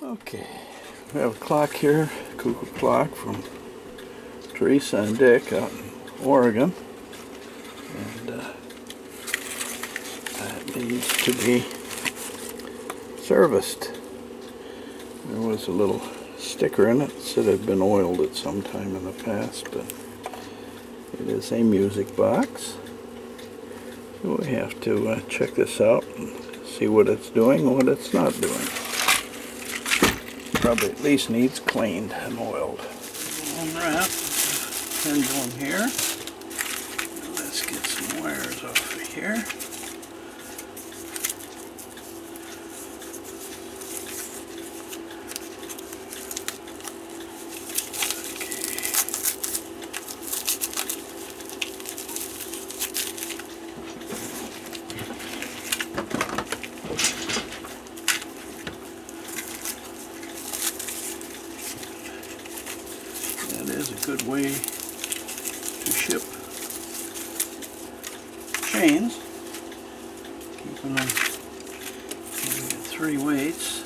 Okay, we have a clock here, Cuckoo clock from Theresa and Dick out in Oregon, and that needs to be serviced. There was a little sticker in it that said it had been oiled at some time in the past, but it is a music box. So we have to check this out and see what it's doing and what it's not doing. Probably at least needs cleaned and oiled. Unwrap pendulum here. Let's get some wires off of here. That is a good way to ship chains, keeping them at 3 weights.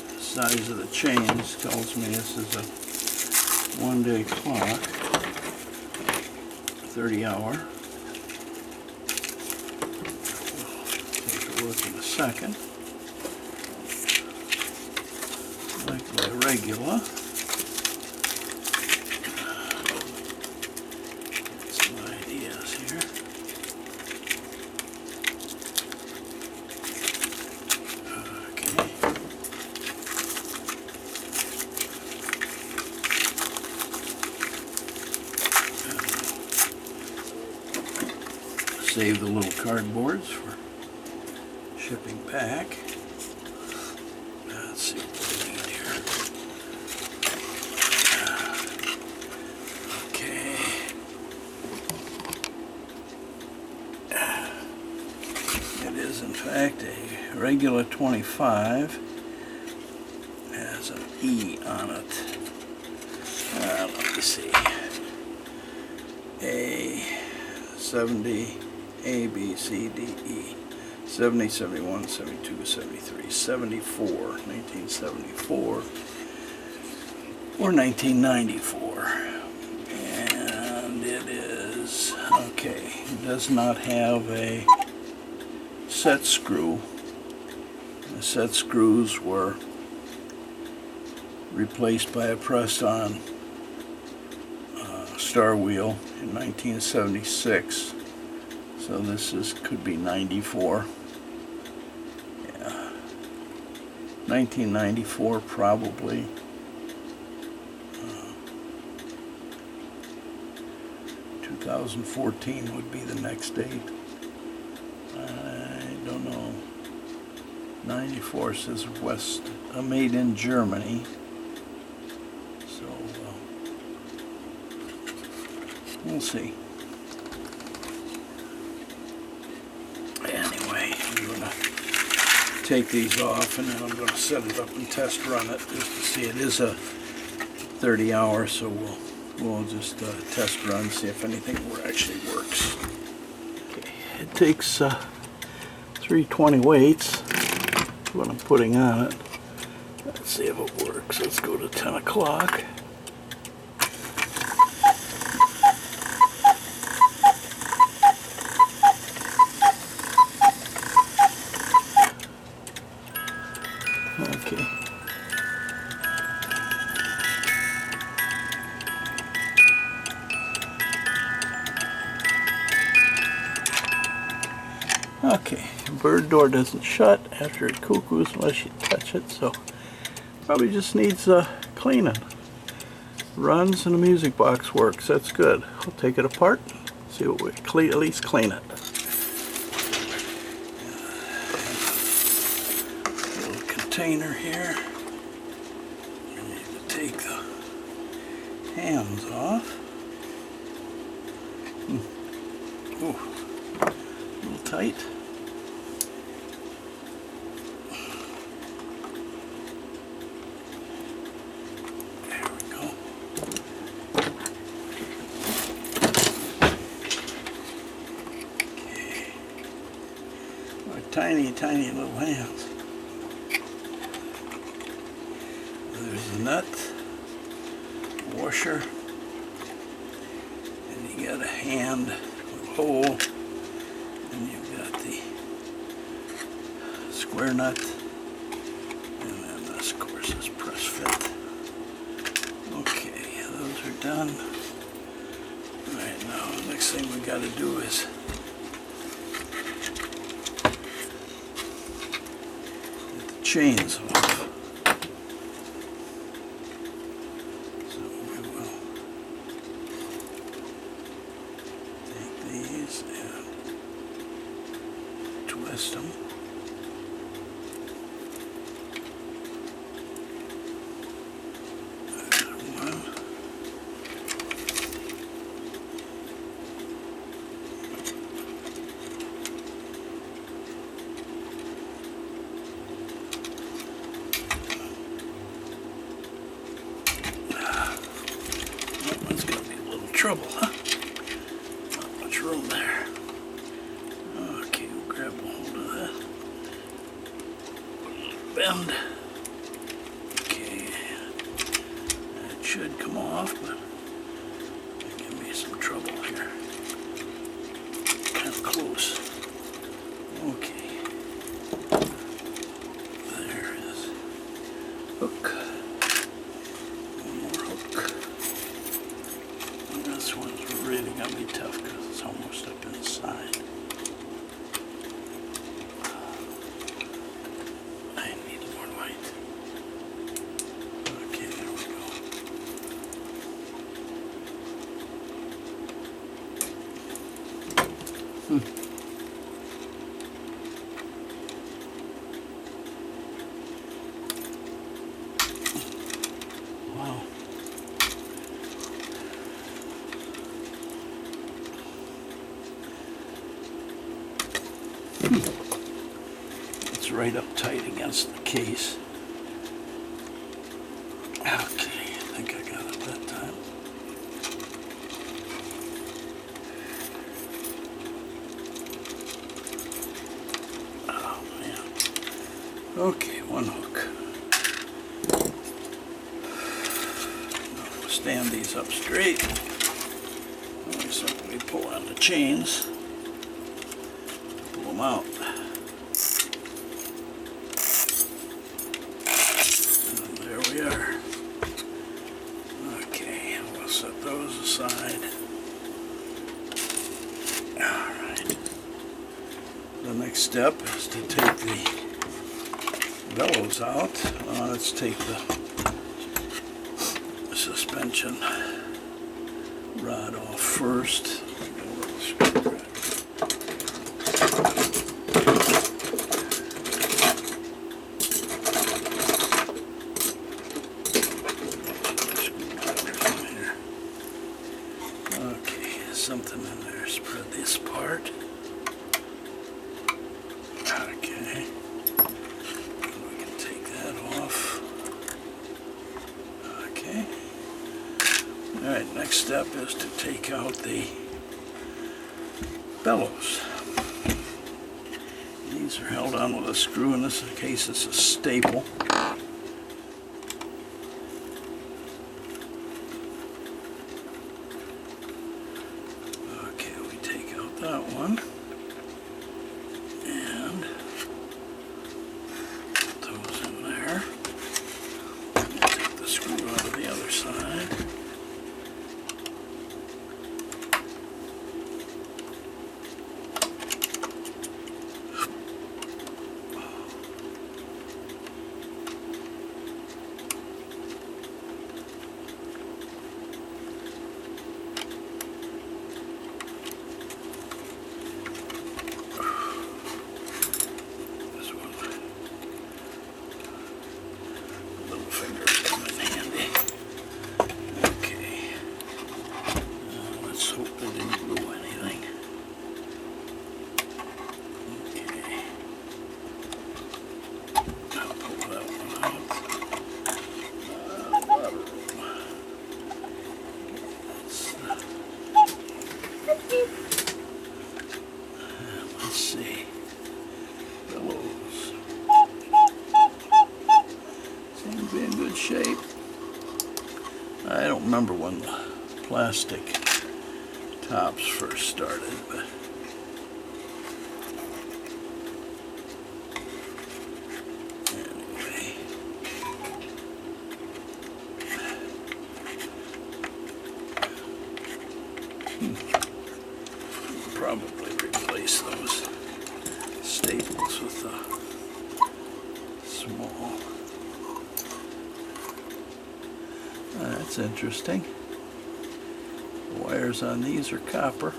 The size of the chains tells me this is a 1-day clock, 30-hour. Look in a second. Like the Regula. Get some ideas here. Okay. Save the little cardboards for shipping back. Let's see what we need here. Okay. It is in fact a Regula 25. It has an E on it. Let me see. A 70, A, B, C, D, E. 70, 71, 72, 73, 74, 1974, or 1994. And it is, okay, it does not have a set screw. The set screws were replaced by a pressed-on star wheel in 1976. So this could be 94. 1994 probably. 2014 would be the next date. I don't know. 94 says made in Germany. So we'll see. Anyway, I'm gonna take these off and then I'm going to set it up and test run it just to see. It is a 30-hour, so we'll just test run, see if anything actually works. Okay, it takes 320 weights. That's what I'm putting on it. Let's see if it works. Let's go to 10 o'clock. Okay. Okay, bird door doesn't shut after it cuckoos unless you touch it, so probably just needs cleaning. Runs and the music box works, that's good. I'll take it apart, see what we at least clean it. Little container here. I need to take the hands off. Ooh, a little tight. There we go. tiny, tiny little hands. There's the nut, washer, and you got a hand with a hole, and you've got the square nut, and then this, of course, is press fit. Okay, those are done. All right, now the next thing we got to do is get the chains off. So we will take these and twist them. Trouble, huh? Not much room there. Okay, we'll grab a hold of that. Bend. Okay, that should come off, but give me some trouble here. Kind of close. Okay. There is hook. This one's really gonna be tough because it's almost up inside. I need more light. Okay, there we go. Wow. It's right up tight against the case. Okay, I think I got it that time. Oh man. Okay, one hook. Now we'll stand these up straight. We simply pull on the chains. Pull them out. And there we are. Okay, we'll set those aside. Alright. The next step is to take the bellows out. Let's take the suspension rod off first. Something in there, spread this part. Okay, we can take that off. Okay, alright, next step is to take out the bellows. These are held on with a screw. In this case it's a staple. That one, and put those in there. And take the screw out of the other side. plastic tops first started, but anyway. Probably replace those staples with a small. That's interesting. The wires on these are copper.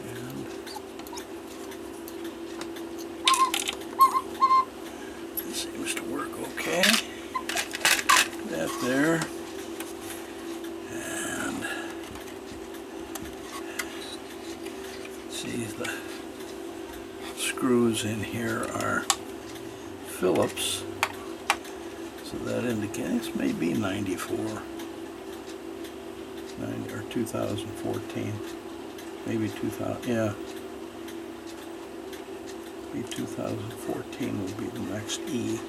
And it seems to work okay. That there. And see, the screws in here are Phillips. So that indicates maybe 94, 90, or 2014, maybe 2000, yeah, maybe 2014 will be the next E.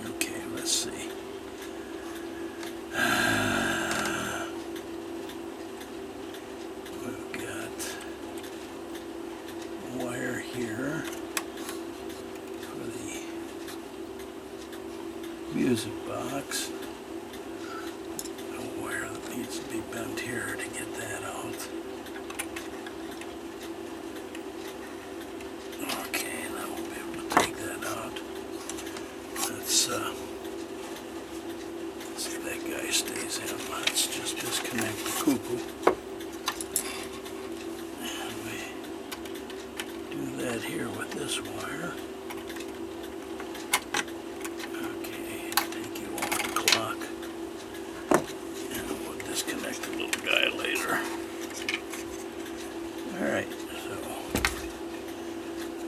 Okay, let's see. We've got a wire here for the music box. A wire that needs to be bent here to get that out. Okay, now we'll be able to take that out. Let's see if that guy stays in. Let's just disconnect the Cuckoo. And we do that here with this wire. Alright, so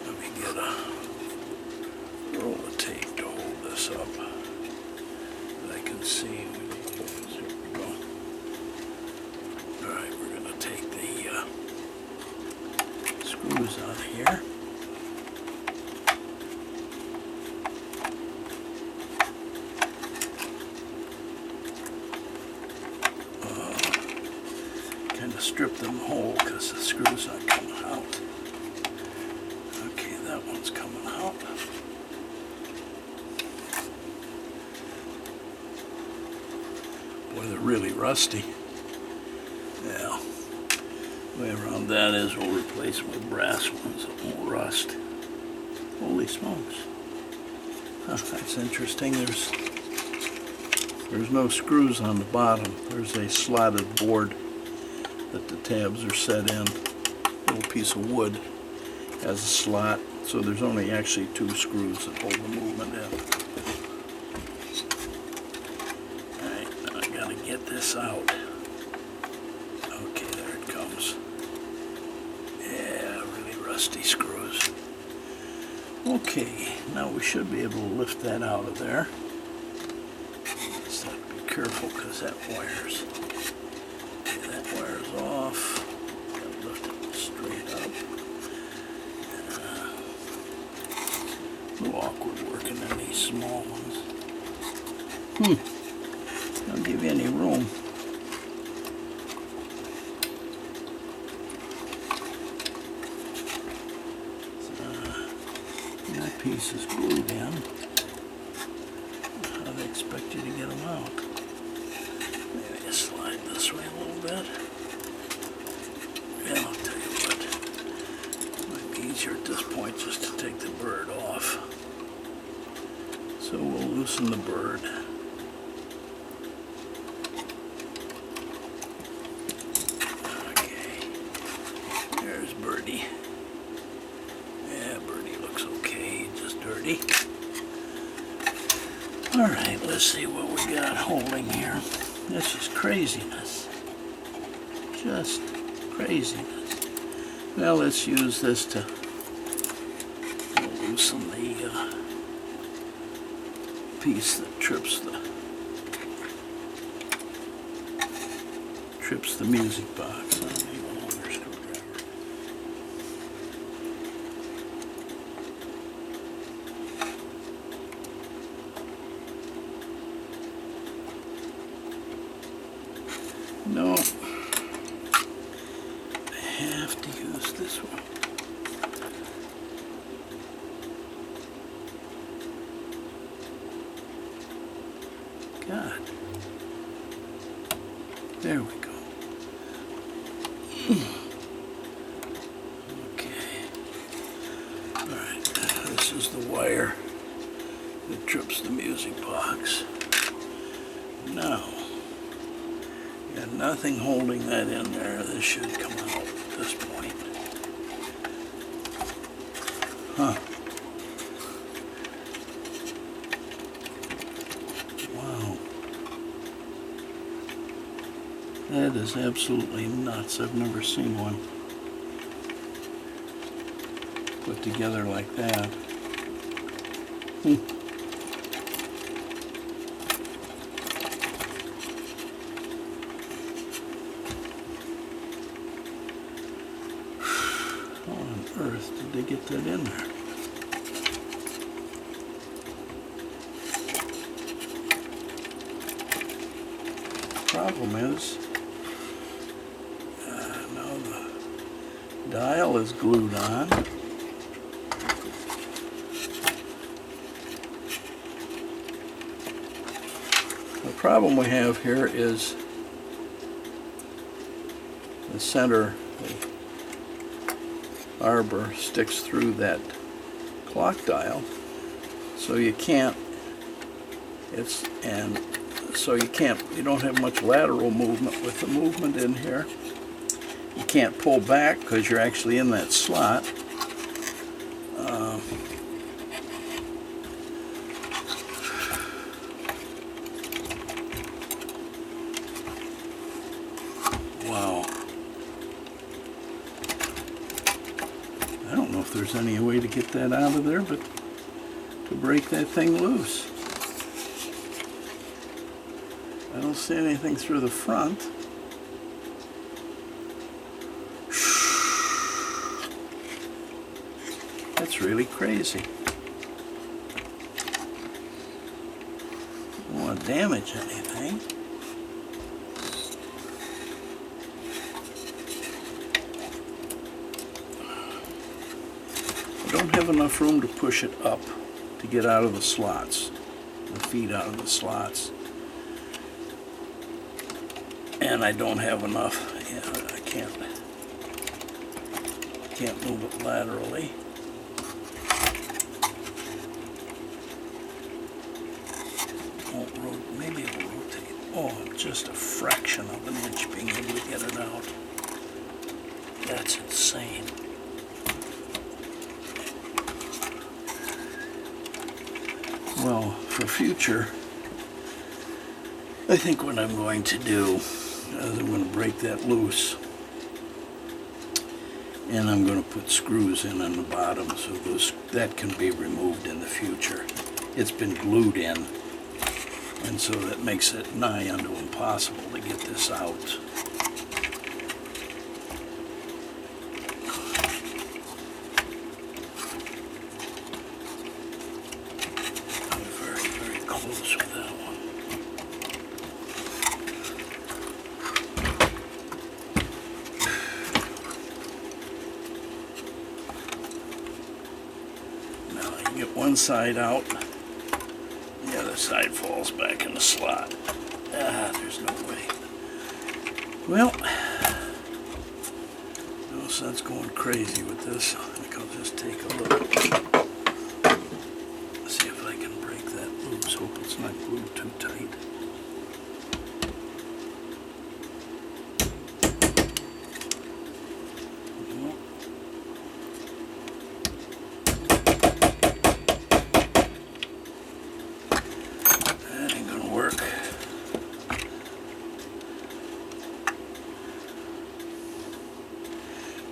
let me get a roll of tape to hold this up that I can see. There we go. Alright, we're going to take the screws out of here. Strip them whole because the screw's not coming out. Okay, that one's coming out. Boy, they're really rusty. Yeah. The way around that is we'll replace them with brass ones that won't rust. Holy smokes. Huh, that's interesting. There's no screws on the bottom. There's a slotted board that the tabs are set in. A little piece of wood has a slot, so there's only actually 2 screws that hold the movement in. Alright, now I gotta get this out. Okay, there it comes. Yeah, really rusty screws. Okay, now we should be able to lift that out of there. Just have to be careful because that wire's off. Gotta lift it straight up. A little awkward working in these small ones. Don't give you any room. That piece is glued in. How do they expect you to get them out? Maybe you slide this way a little bit. Yeah, I'll tell you what, it might be easier at this point just to take the bird off. So we'll loosen the bird. Okay, there's Birdie. Yeah, Birdie looks okay, just dirty. Alright, let's see what we got holding here. This is craziness. Just craziness. Well, let's use this to loosen the piece that trips the music box. I need a longer screwdriver. No, I have to use this one. God. There we go. Okay. Alright, this is the wire that trips the music box. Now, got nothing holding that in there. This should come out at this point. Huh. Wow. That is absolutely nuts. I've never seen one put together like that. How on earth did they get that in there? Problem is, now the dial is glued on. The problem we have here is the center arbor sticks through that clock dial, so you can't, you don't have much lateral movement with the movement in here. You can't pull back because you're actually in that slot. Wow. I don't know if there's any way to get that out of there, but to break that thing loose. I don't see anything through the front. That's really crazy. Don't want to damage anything. I don't have enough room to push it up to get out of the slots, the feet out of the slots. And I don't have enough, I can't move it laterally. Maybe it'll rotate. Oh, just a fraction of an inch being able to get it out. That's insane. Well, for future, I think what I'm going to do is I'm going to break that loose, and I'm going to put screws in on the bottom so that can be removed in the future. It's been glued in, and so that makes it nigh unto impossible to get this out. I'm very, very close with that one. Now you can get one side out. The other side falls back in the slot. There's no way. Well, no sense going crazy with this. I think I'll just take a look. See if I can break that loose. Hope it's not glued too tight.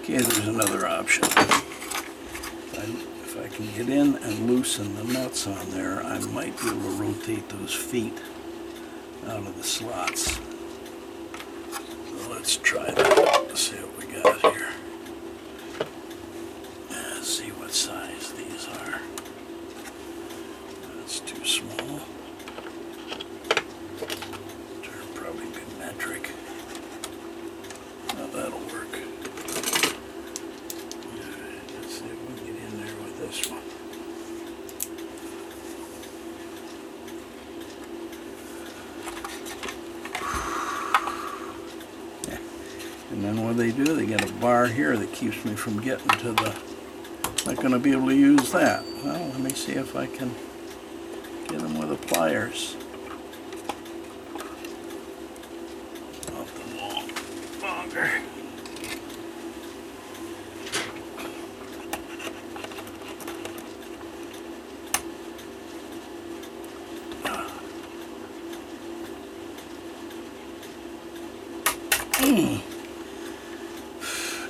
Okay, there's another option. If I can get in and loosen the nuts on there, I might be able to rotate those feet out of the slots. So let's try that. Let's see what we got here. Let's see what size these are. That's too small. They're probably be metric. And then what they do, they get a bar here that keeps me from getting to the, not going to be able to use that. Well, let me see if I can get them with the pliers. Off the wall longer.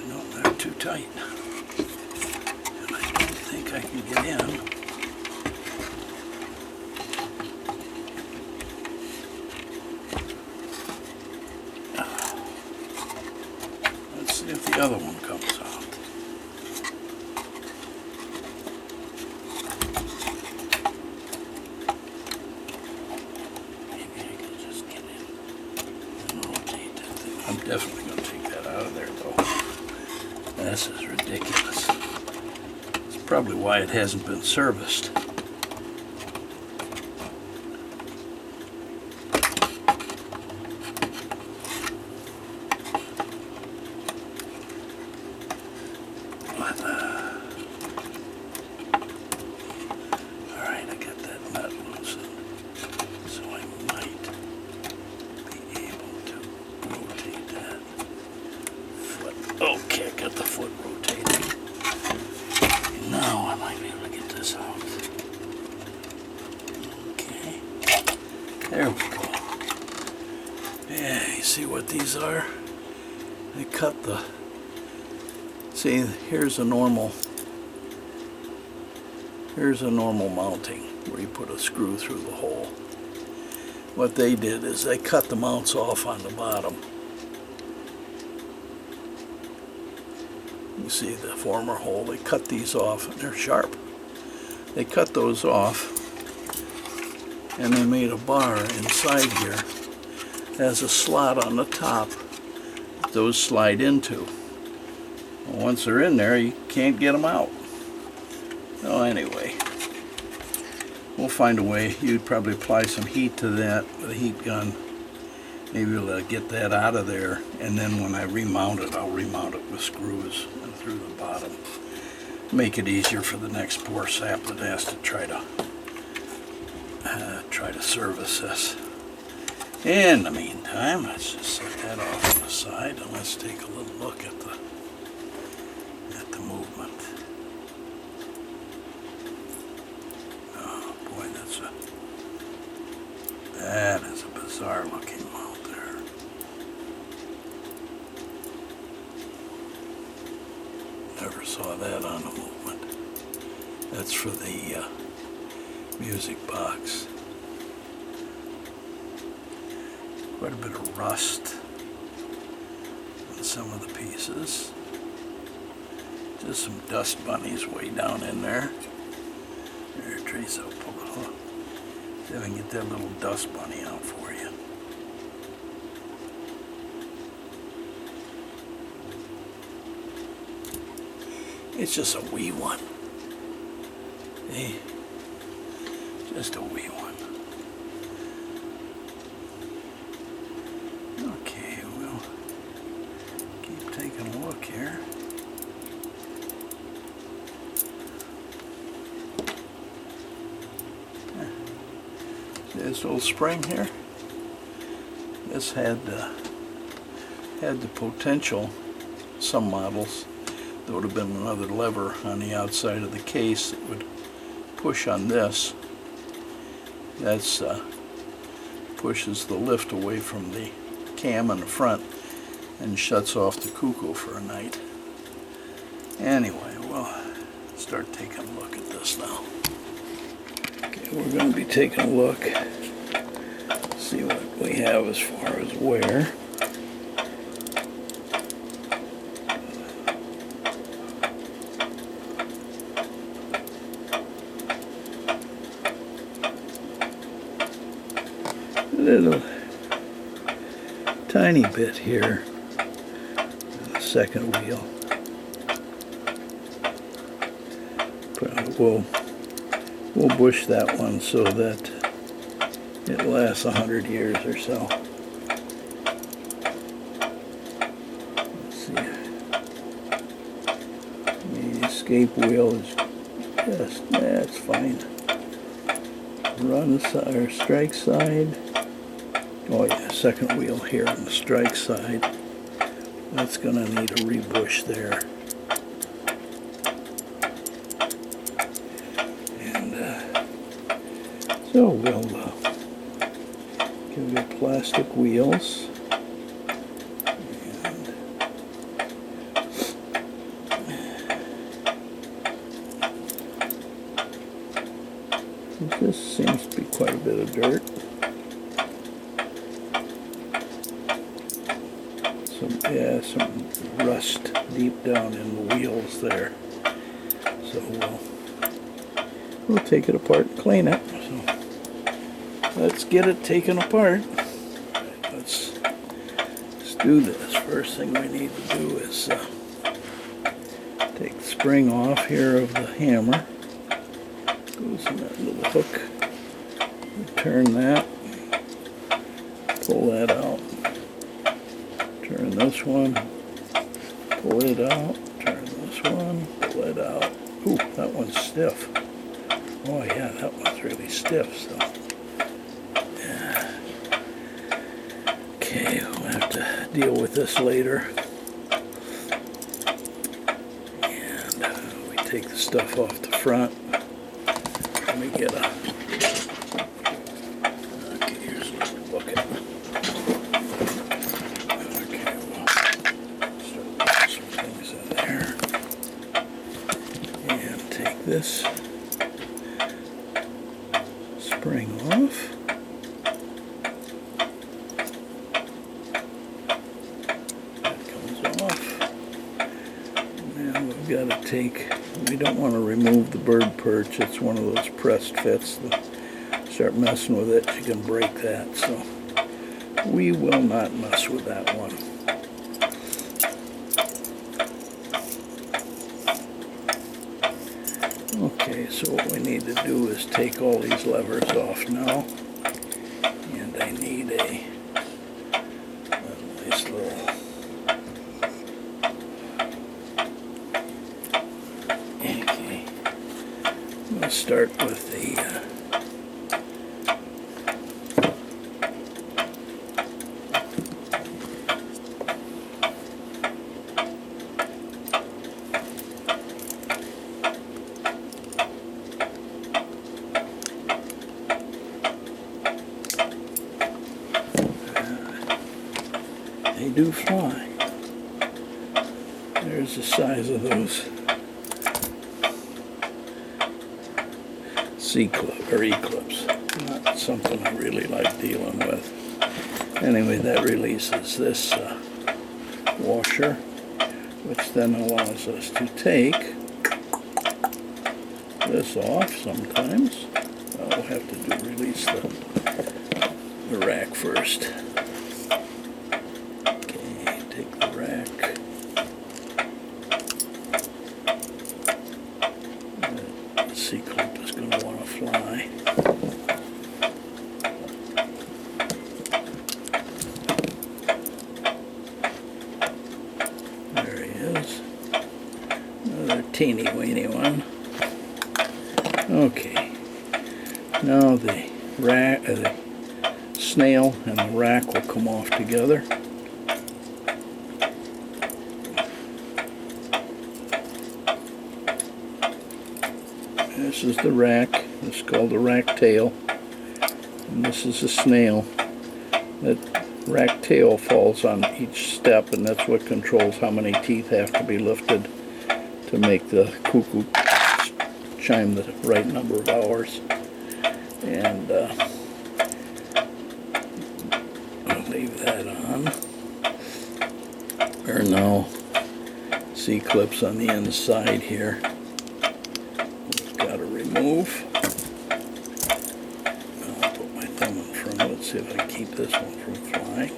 No, they're too tight. And I don't think I can get in. Let's see if the other one comes out. Maybe I can just get in and rotate that thing. I'm definitely going to take that out of there, though. This is ridiculous. It's probably why it hasn't been serviced. Alright, I got that nut loosened, so I might be able to rotate that foot. Okay, I got the foot rotated. Now I might be able to get this out. Okay, there we go. Yeah, you see what these are? They cut the, see, here's a normal mounting where you put a screw through the hole. What they did is they cut the mounts off on the bottom. You see the former hole, they cut these off and they're sharp. They cut those off and they made a bar inside here. It has a slot on the top that those slide into. Well, once they're in there, you can't get them out. So anyway, we'll find a way. You'd probably apply some heat to that with a heat gun. Maybe we'll get that out of there, and then when I remount it, I'll remount it with screws and through the bottom. Make it easier for the next poor sap that has to try to service this. In the meantime, let's just set that off on the side and let's take a little look at the movement. Oh boy, that is a bizarre looking mount there. Never saw that on the movement. That's for the music box. Quite a bit of rust on some of the pieces. Just some dust bunnies way down in there. There, Theresa, pull it off. See if I can get that little dust bunny out for you. It's just a wee one. Hey, just a wee one. Okay, we'll keep taking a look here. This little spring here, this had the potential, some models, there would have been another lever on the outside of the case that would push on this. That's pushes the lift away from the cam in the front and shuts off the Cuckoo for a night. Anyway, we'll start taking a look at this now. Okay, we're going to be taking a look, see what we have as far as wear. A little tiny bit here on the second wheel. But we'll bush that one so that it lasts 100 years or so. escape wheel is just, that's fine. Run side or strike side. Oh yeah, second wheel here on the strike side. That's gonna need a rebush there. And so we'll give it plastic wheels. This seems to be quite a bit of dirt. Some rust deep down in the wheels there. So we'll take it apart and clean it. So let's get it taken apart. Let's do this. First thing we need to do is take the spring off here of the hammer. Goes in that little hook. Turn that. Pull that out. Turn this one. Pull it out. Turn this one. Pull it out. Ooh, that one's stiff. Oh yeah, that one's really stiff. So, yeah. Okay, we'll have to deal with this later. And we take the stuff off the front. Let me get a. Okay, here's a bucket. Okay, we'll start putting some things in there. And take this spring off. That comes off. Now we've got to take. We don't want to remove the bird perch. It's one of those pressed fits. Start messing with it, you can break that. So we will not mess with that one. Okay, so what we need to do is take all these levers off now. And I need a nice little... Okay. We'll start with the... They do fly. There's the size of those C-clip or E-clips. Not something I really like dealing with. Anyway, that releases this washer, which then allows us to take this off sometimes. We'll have to release the rack first. C-clip is going to want to fly. There he is. Another teeny weeny one. Okay. Now the snail and the rack will come off together. This is the rack. This is called the rack tail. And this is the snail. That rack tail falls on each step, and that's what controls how many teeth have to be lifted to make the cuckoo chime the right number of hours. And I'll leave that on. There are now C-clips on the inside here. Move. I'll put my thumb in front of it, see if I can keep this one from flying.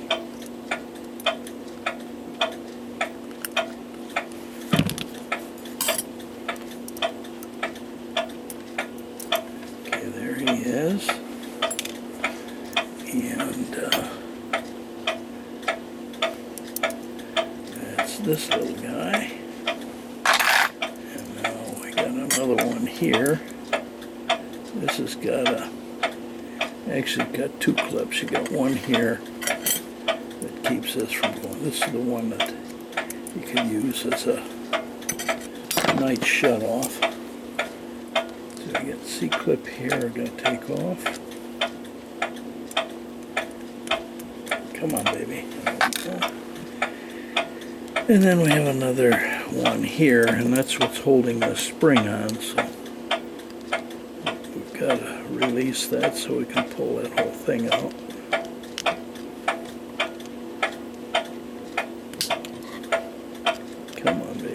Okay, there he is. And that's this little guy. And now another one here. This has got actually got two clips. You got one here that keeps this from going. This is the one that you can use as a night shut off. So you get C-clip here, we're going to take off. Come on, baby. And then we have another one here, and that's what's holding the spring on. So we've got to release that so we can pull that whole thing out. Come on, baby.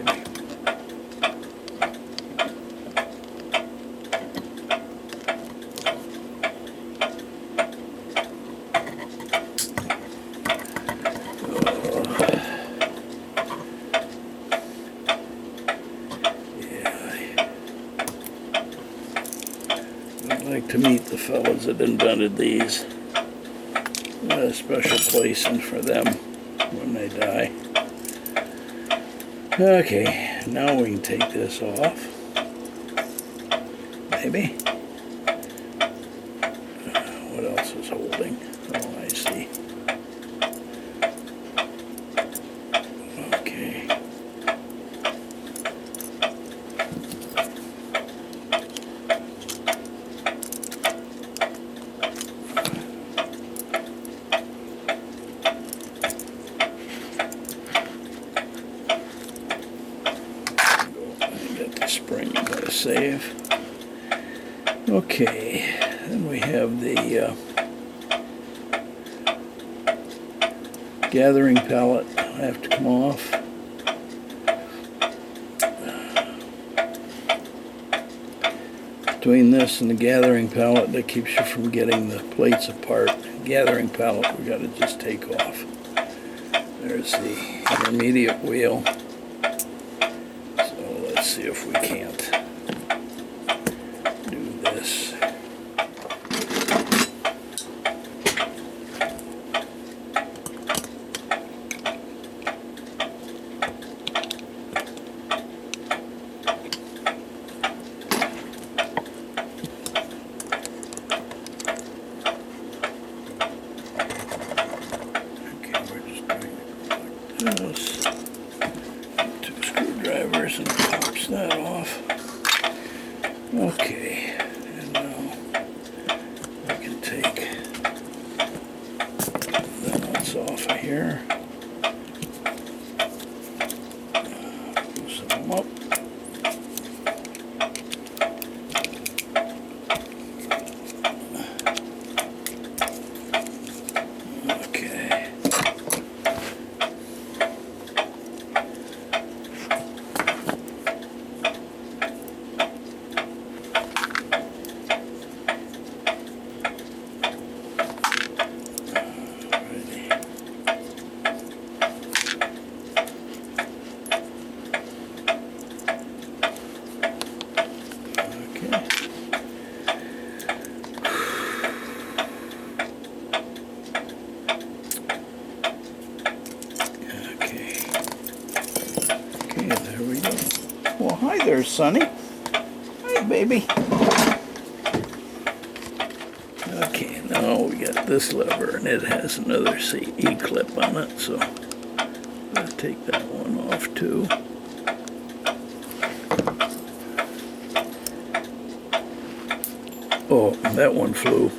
I'd like to meet the fellows that invented these. A special placing for them when they die. Okay, now we can take this off. Maybe. What else is holding? Oh, I see. Okay. Spring you gotta save. Okay, then we have the gathering pallet. I have to come off. Between this and the gathering pallet, that keeps you from getting the plates apart. Gathering pallet we gotta just take off. There's the intermediate wheel. Let's see if we can't do this. Okay, we're just going to like this. Two screwdrivers and that off. Okay, and now we can take the nuts off of here. Loosen them up. Okay. There we go. Well, hi there, Sonny. Hi, baby. Okay, now we got this lever, and it has another E-clip on it, so I'll take that one off too. Oh, that one flew.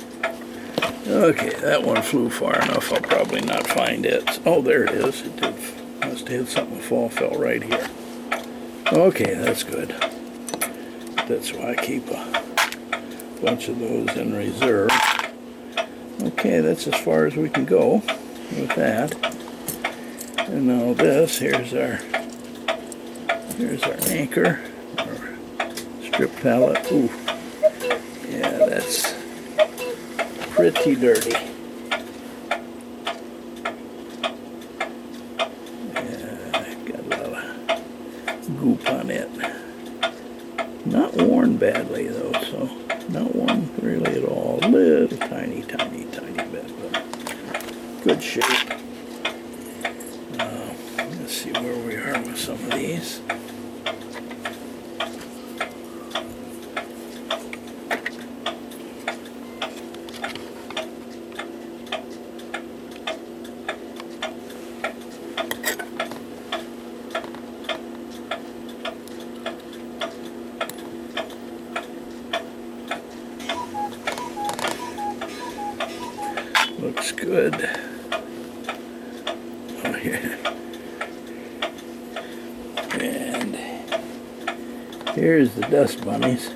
Okay, that one flew far enough, I'll probably not find it. Oh, there it is. It did. Must have had something fell right here. Okay, that's good. That's why I keep a bunch of those in reserve. Okay, that's as far as we can go with that. And now this, here's our anchor, our strip pallet. Ooh, yeah, that's pretty dirty. Goop on it. Not worn badly though, so not worn really at all. A little tiny bit, but good shape. Let's see where we are with some of these. Oh, yeah. And here's the dust bunnies.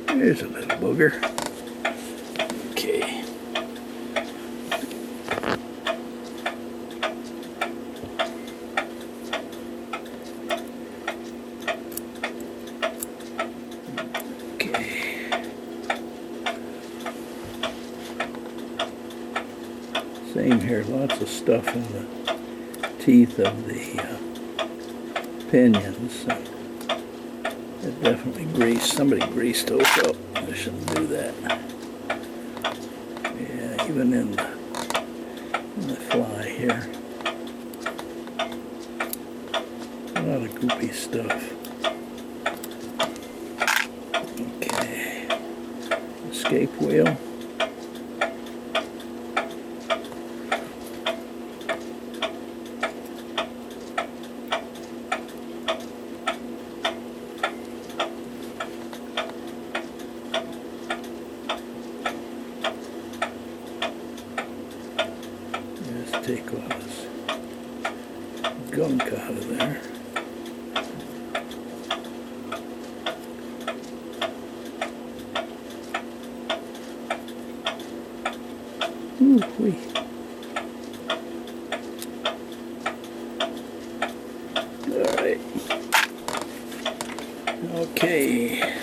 There's a little booger. Okay. Okay. Same here, lots of stuff in the teeth of the pinions. It definitely greased. Somebody greased those up. I shouldn't do that. Yeah, even in the fly here. A lot of goopy stuff. Okay. Escape wheel. Take all this gunk out of there. Ooh-wee. All right. Okay.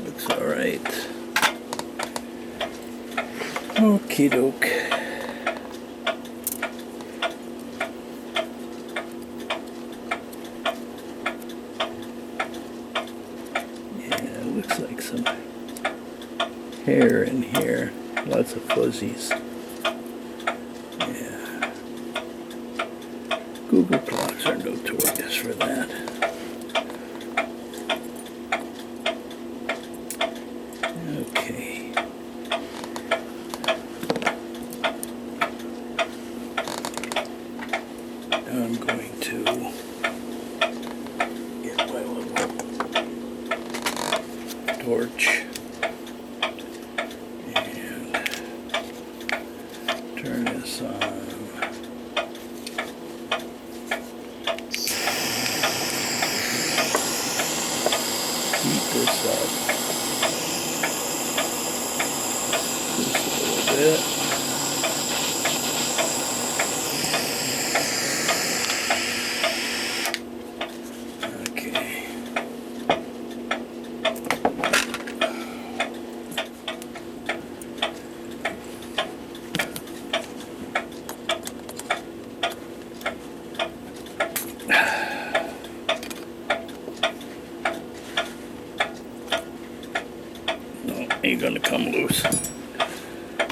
Looks all right. Okie doke. Yeah, it looks like some hair in here. Lots of fuzzies. Yeah. Google clocks are notorious for that. Okay. Now I'm going to get my little torch and turn this on. Heat this up. Bit. Okay. No, ain't gonna come loose.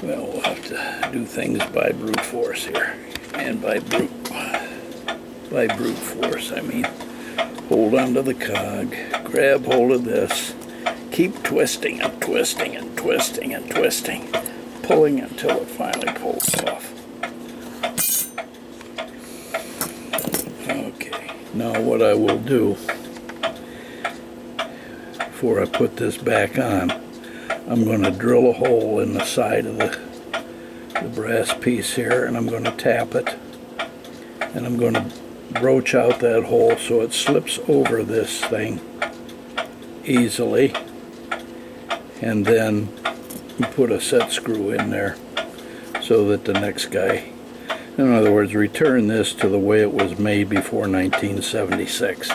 Well, we'll have to do things by brute force here. And by brute force, I mean, hold onto the cog, grab hold of this, keep twisting and twisting and twisting and twisting, pulling until it finally pulls off. Okay, now what I will do, before I put this back on, I'm going to drill a hole in the side of the brass piece here, and I'm going to tap it, and I'm going to broach out that hole so it slips over this thing easily, and then put a set screw in there so that the next guy, in other words, return this to the way it was made before 1976,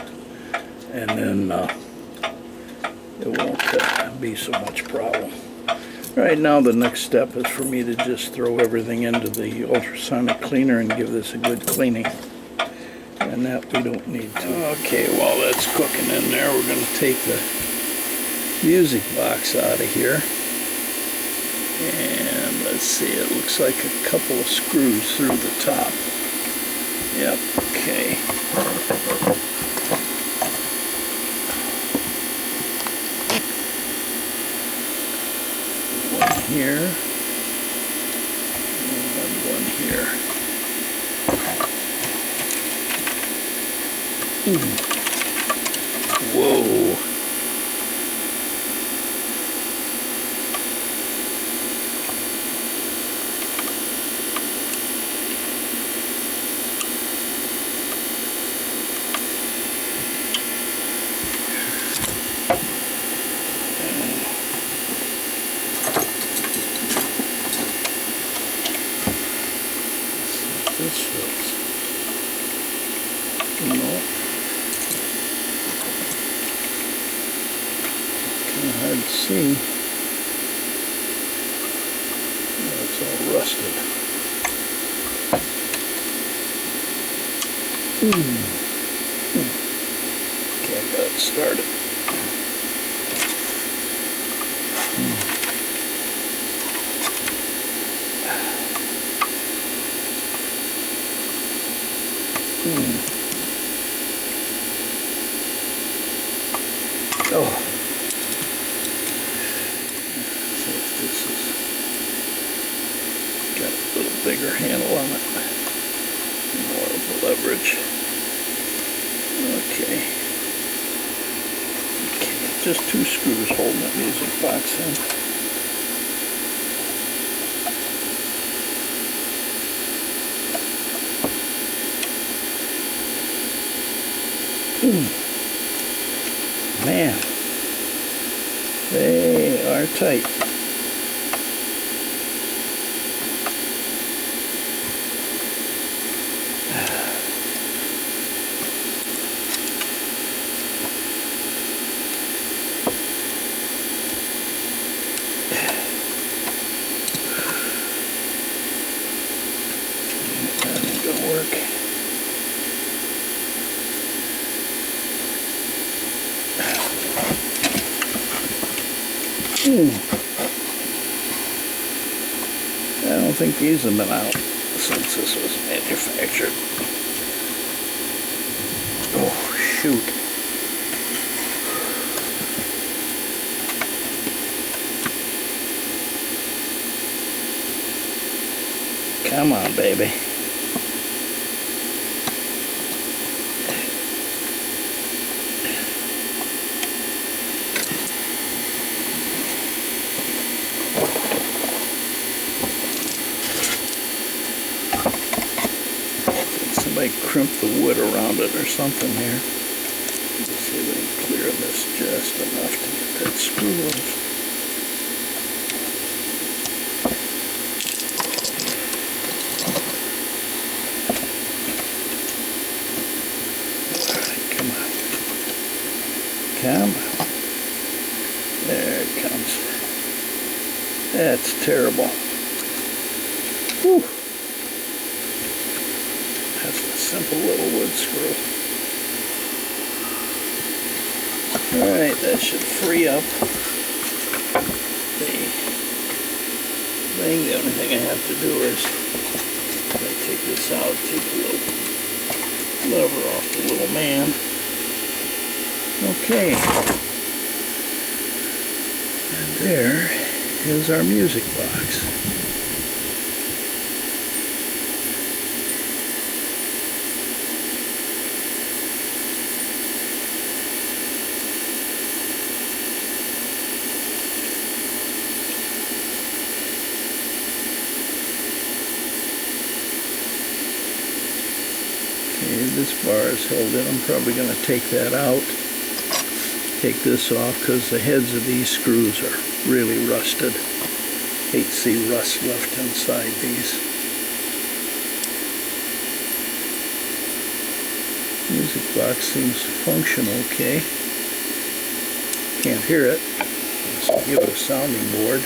and then it won't be so much problem. Right now the next step is for me to just throw everything into the ultrasonic cleaner and give this a good cleaning. And that we don't need to. Okay, while that's cooking in there, we're going to take the music box out of here. And let's see, it looks like a couple of screws through the top. Yep, okay. One here. And one here. Whoa. This fits. No. Kind of hard to see. Oh, it's all rusted. Okay, I got it started. Oh. So this is got a little bigger handle on it. More of the leverage. Okay. Okay, just two screws holding that music box in. Man, they are tight. That ain't gonna work. I don't think these have been out since this was manufactured. Oh, shoot. Come on, baby. Somebody crimp the wood around it or something here. Let's see if we can clear this just enough to get that screw off. Come on. Come on. There it comes. That's terrible. Whew. That's a simple little wood screw. Alright, that should free up the thing. The only thing I have to do is if I take this out, take the little lever off the little man. Okay. And there is our music box. This bar is held in. I'm probably going to take that out. Take this off because the heads of these screws are really rusted. Hate to see rust left inside these. Music box seems to function okay. Can't hear it. So give it a sounding board.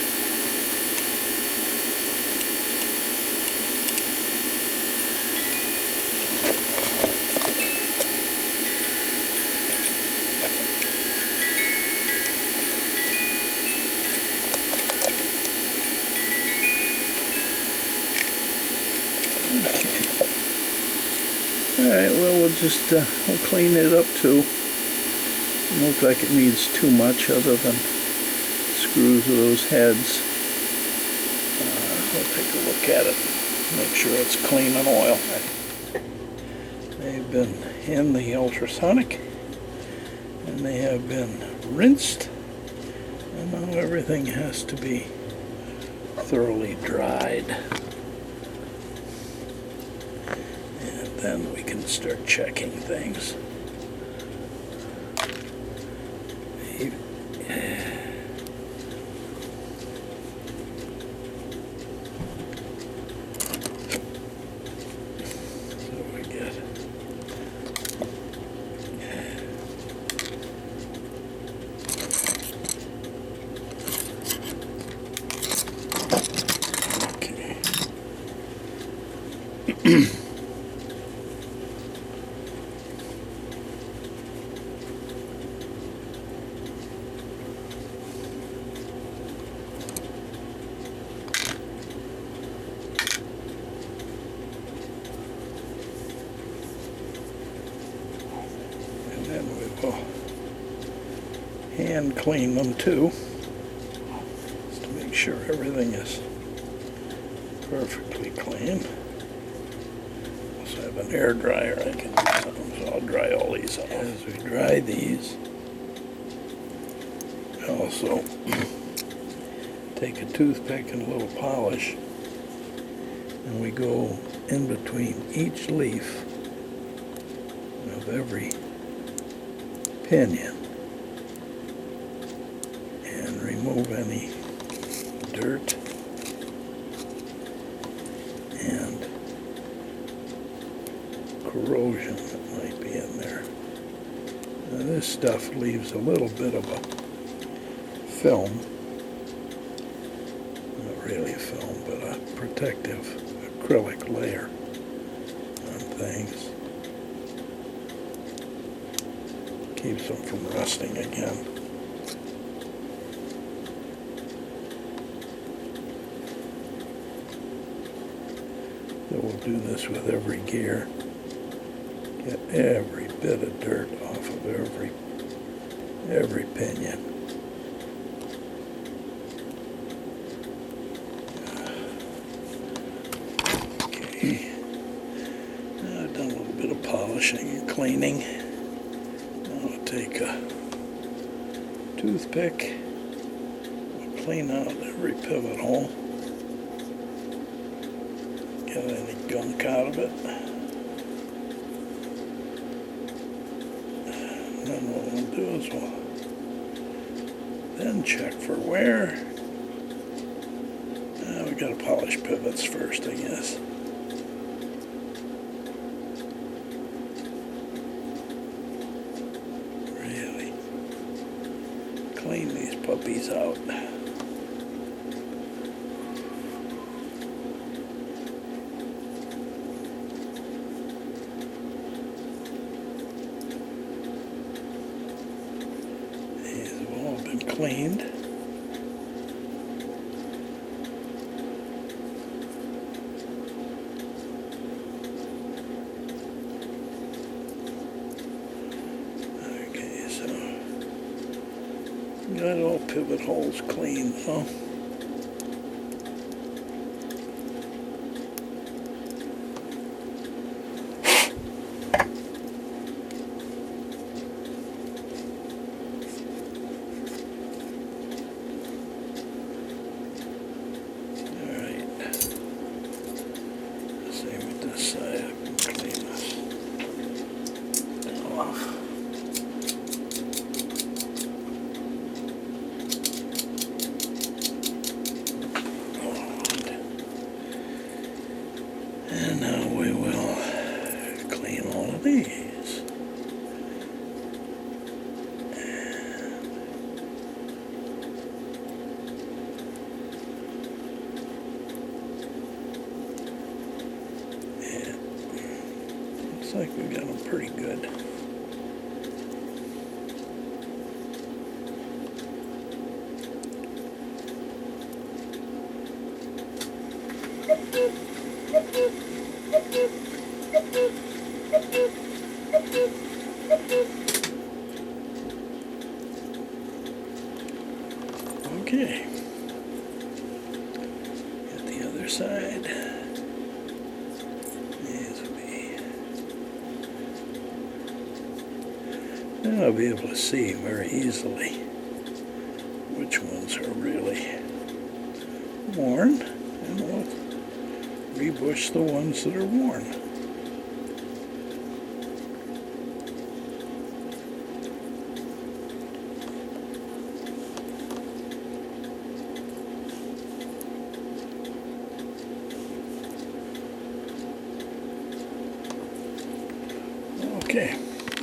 Alright, well, we'll clean it up too. Doesn't look like it needs too much other than screws of those heads. We'll take a look at it, make sure it's clean and oil. They've been in the ultrasonic and they have been rinsed, and now everything has to be thoroughly dried. And then we can start checking things. And then we will hand clean them too, just to make sure everything is perfectly clean. Also have an air dryer I can use, so I'll dry all these off. As we dry these, I also take a toothpick and a little polish, and we go in between each leaf of every pinion and remove any dirt and corrosion that might be in there. Now this stuff leaves a little bit of a film, not really a film, but a protective acrylic layer on things. Keeps them from rusting again. So we'll do this with every gear. Get every bit of dirt off of every pinion. Okay. Now I've done a little bit of polishing and cleaning. Now I'll take a toothpick, we'll clean out every pivot hole. Get any gunk out of it. And then what we'll do is we'll then check for wear. We gotta polish pivots first, I guess. Really clean these puppies out. Cleaned. Okay, so got all pivot holes clean though. And now we will clean all of these. And looks like we got them pretty good. Okay. Got the other side. These will be. Then I'll be able to see very easily which ones are really worn, and we'll rebush the ones that are worn.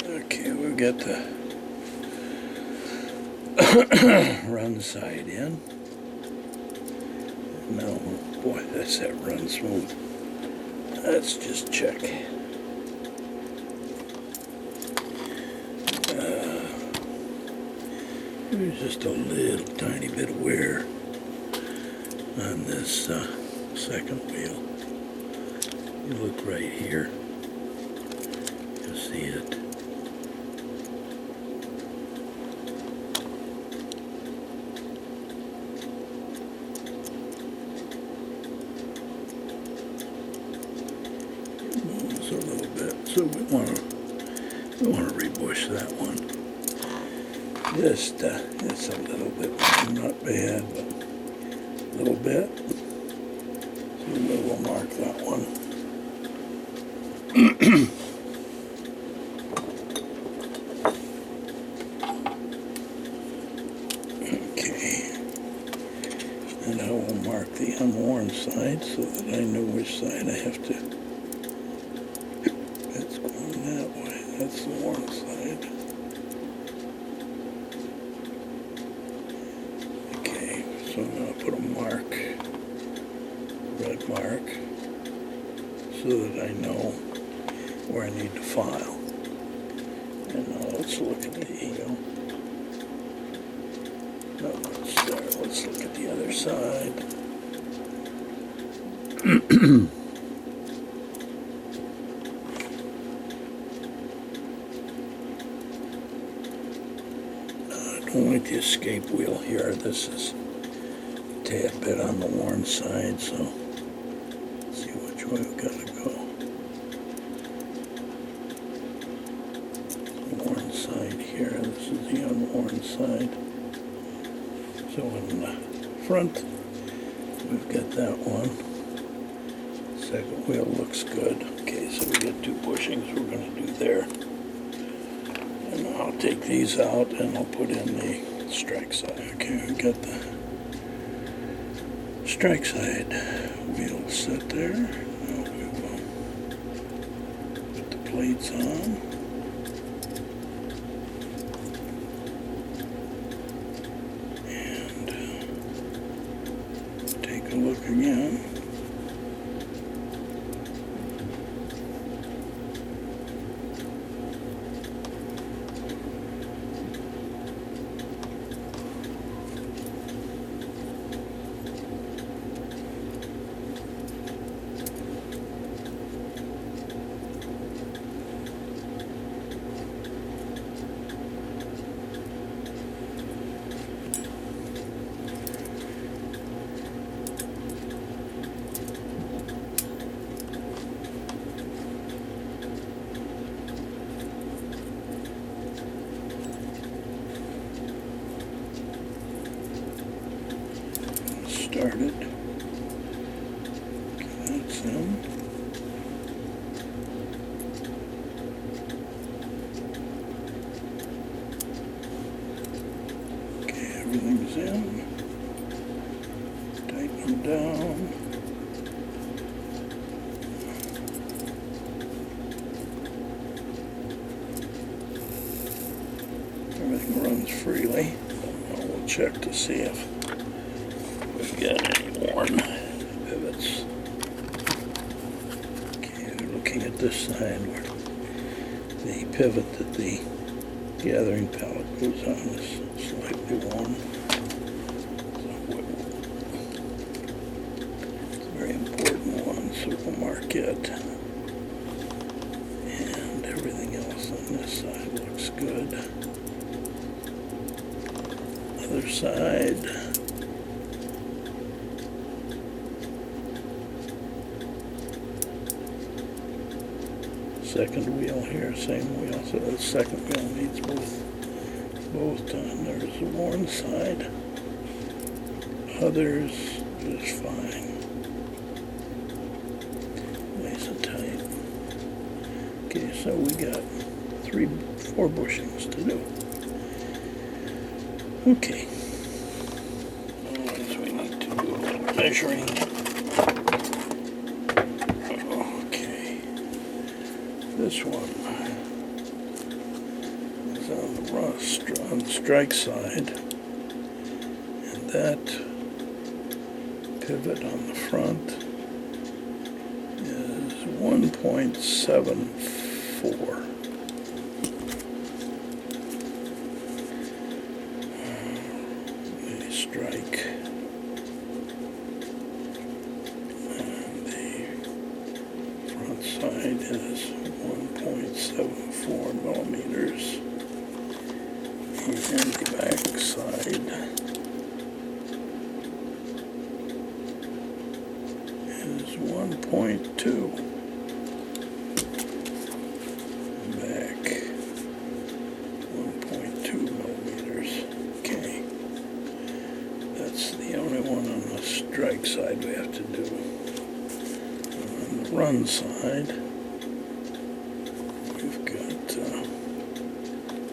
Okay, we've got the run side in. No, boy, that's that run smooth. Let's just check. There's just a little tiny bit of wear on this second wheel. You look right here. You'll see it. A little bit, so we want to rebush that one. Just it's a little bit, not bad, but a little bit. So we'll mark that one. Okay, and I will mark the unworn side so that I know which side I have to. That's the worn side. Okay, so I'm going to put a mark, red mark, so that I know where I need to file. And now let's look at the ego. No, let's look at the other side. Like the escape wheel here, this is a tad bit on the worn side, so let's see which way we've got to go. Worn side here, this is the unworn side. So in the front, we've got that one. Second wheel looks good. Okay, so we got 2 bushings we're going to do there. And I'll take these out and I'll put in the strike side. Okay, we've got the strike side wheel set there. Now we will put the plates on. And take a look again. Started. Okay, that's in. Okay, everything's in. Tighten them down. Everything runs freely. Now we'll check to see if we've got any worn pivots. Okay, we're looking at this side where the pivot that the gathering pallet goes on is slightly worn. It's a very important one, so we'll mark it. This side looks good. Other side. Second wheel here, same wheel, so the second wheel needs both done. There's the one side. Others just fine. Nice and tight. Okay, so we got 4 bushings to do. Okay. So we need to do a little measuring. Okay. This one is on the strike side, and that pivot on the front is 1.74. The strike and the front side is 1.74 millimeters, and the back side is 1.2. Back 1.2 millimeters. Okay, that's the only one on the strike side we have to do. On the run side, we've got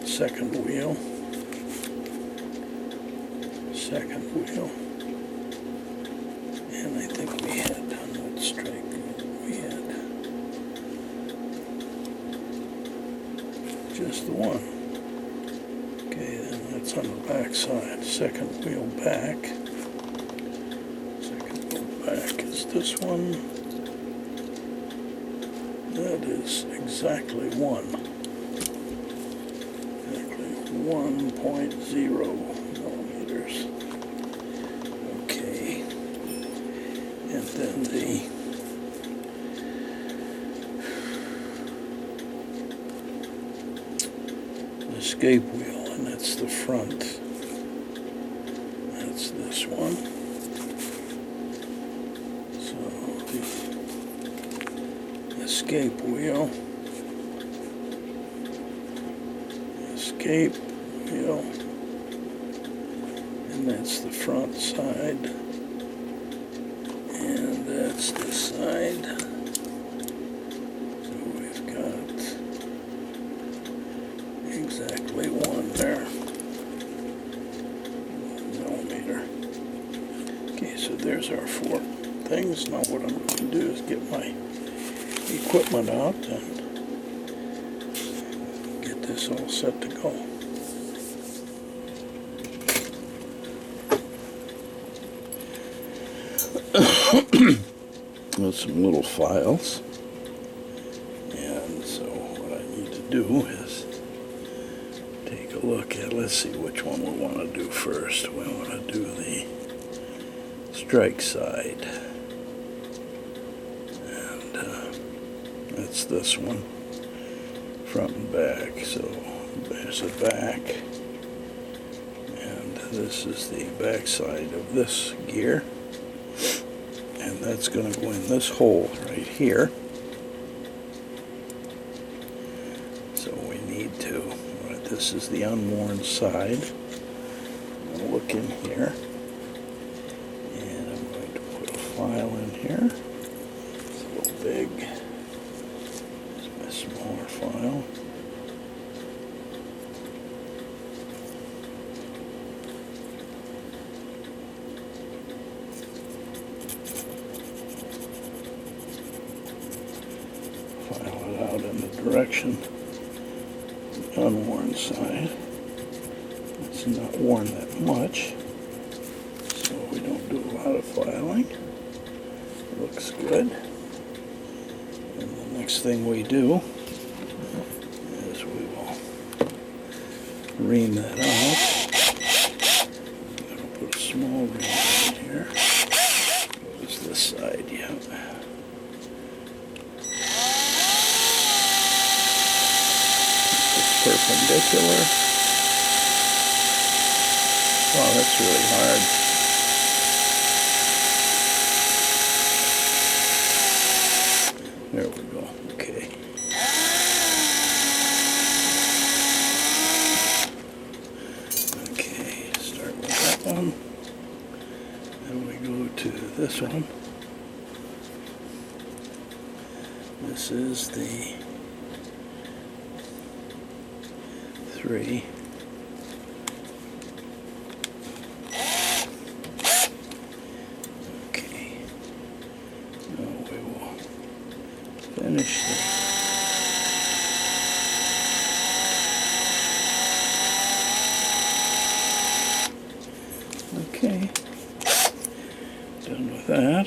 second wheel, and I think we had done that strike. We had just the one. Okay, then that's on the back side. Second wheel back. Second wheel back is this one. That is exactly 1. Exactly 1.0 millimeters. Okay. And then the escape wheel, and that's the front. That's this one. So the escape wheel, and that's the front side, and that's the side. So we've got exactly 1 there. 1 millimeter. Okay, so there's our 4 things. Now what I'm going to do is get my equipment out and get this all set to go. With some little files. And so what I need to do is take a look at, let's see which one we want to do first. We want to do the strike side. And that's this one, front and back. So there's the back. And this is the back side of this gear. And that's going to go in this hole right here. So we need to, this is the unworn side. I'm going to look in here. And I'm going to put a file in here. It's a little big. It's my smaller file. Direction, the unworn side. It's not worn that much, so we don't do a lot of filing. Looks good. And the next thing we do is we will ream that out. I'm going to put a small ream in here. Goes this side, yeah. perpendicular. Wow, that's really hard. There we go. Okay. Okay, start with that one. Then we go to this one. This is the 3. Okay. Now we will finish this. Okay. Done with that.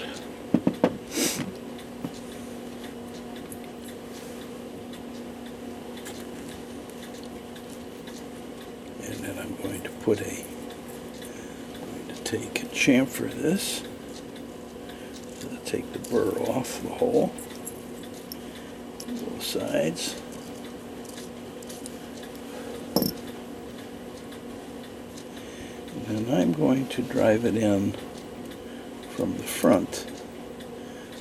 And then I'm going to take and chamfer this. Take the burr off the hole, both sides. And then I'm going to drive it in from the front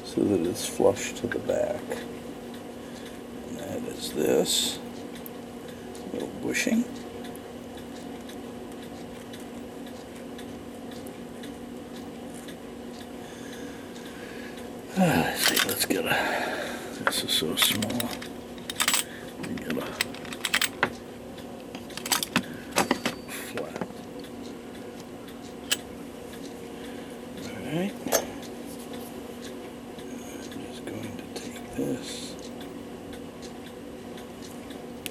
so that it's flush to the back. And that is this little bushing. Let's get this is so small. We get a flat. Alright. I'm just going to take this,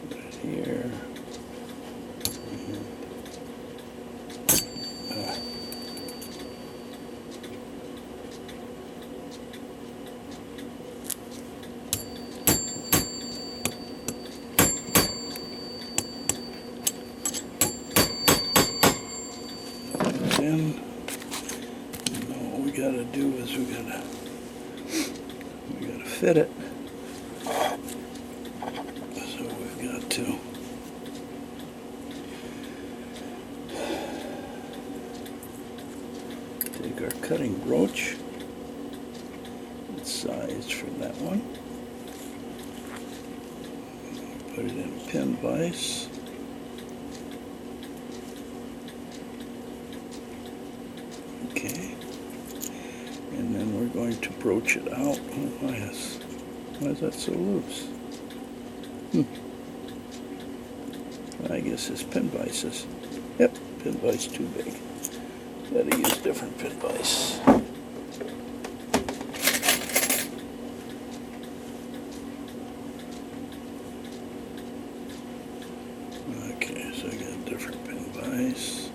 put it here. In. And all we gotta do is we gotta fit it. So we've got to take our cutting broach, it's sized for that one, put it in a pin vise. Okay, and then we're going to broach it out. Oh, why is that so loose? I guess this pin vise is, yep, pin vise too big. Gotta use different pin vise. Okay, so I got a different pin vise.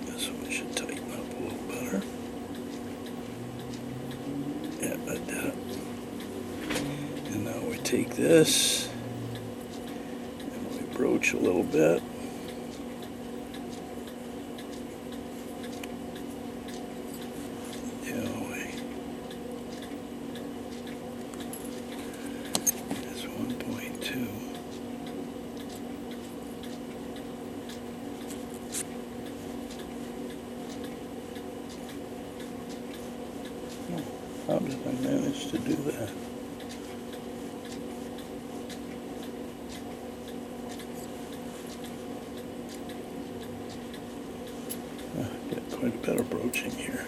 This one should tighten up a little better. Yeah, that did it. And now we take this and we broach a little bit. It's 1.2. How did I manage to do that? Got quite a bit of broaching here.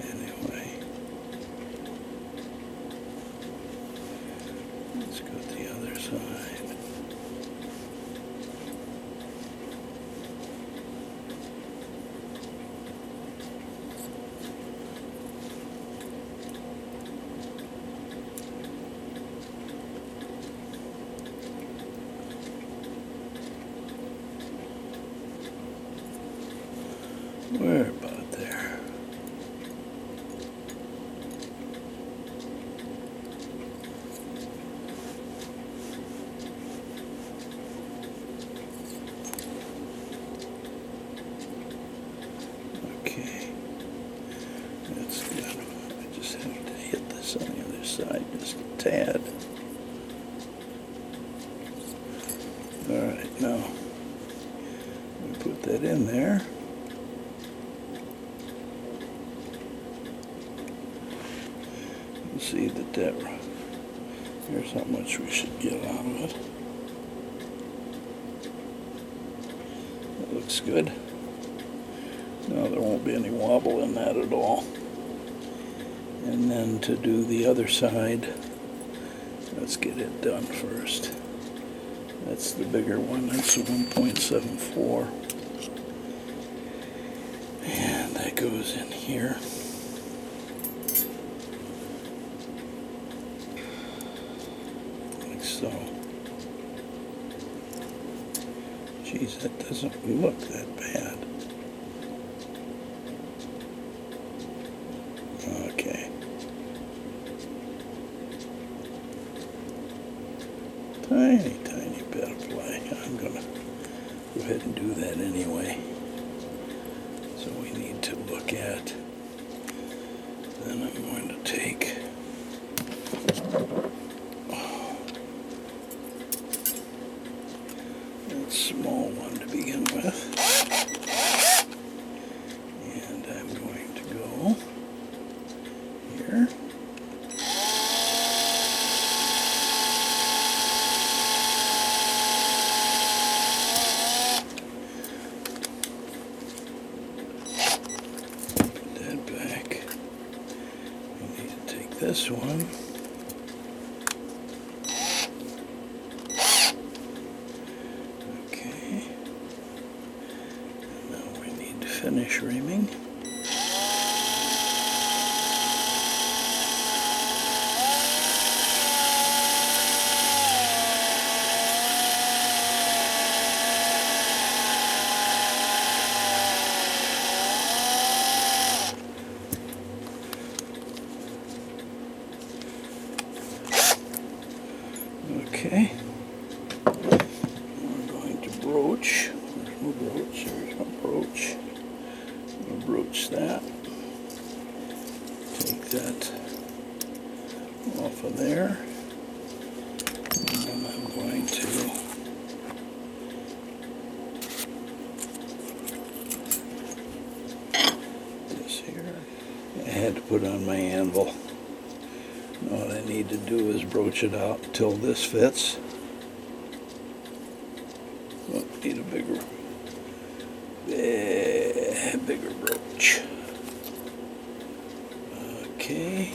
Anyway, let's go to the other side. We're about there. Okay. Now, we put that in there. See that here's how much we should get out of it. That looks good. Now there won't be any wobble in that at all. And then to do the other side, let's get it done first. That's the bigger one, that's the 1.74. And that goes in here. So, geez, that doesn't look that bad. Okay. Tiny, tiny bit of play. I'm going to go ahead and do that anyway. So we need to look at, then I'm going to take small one to begin with, and I'm going to go here, put that back. I need to take this one. Finish reaming. Okay. We're going to broach. There's no broach. There's no broach. Broach that, take that off of there, and then I'm going to this here. I had to put on my anvil. Now what I need to do is broach it out until this fits. Oh, need a bigger broach. Okay.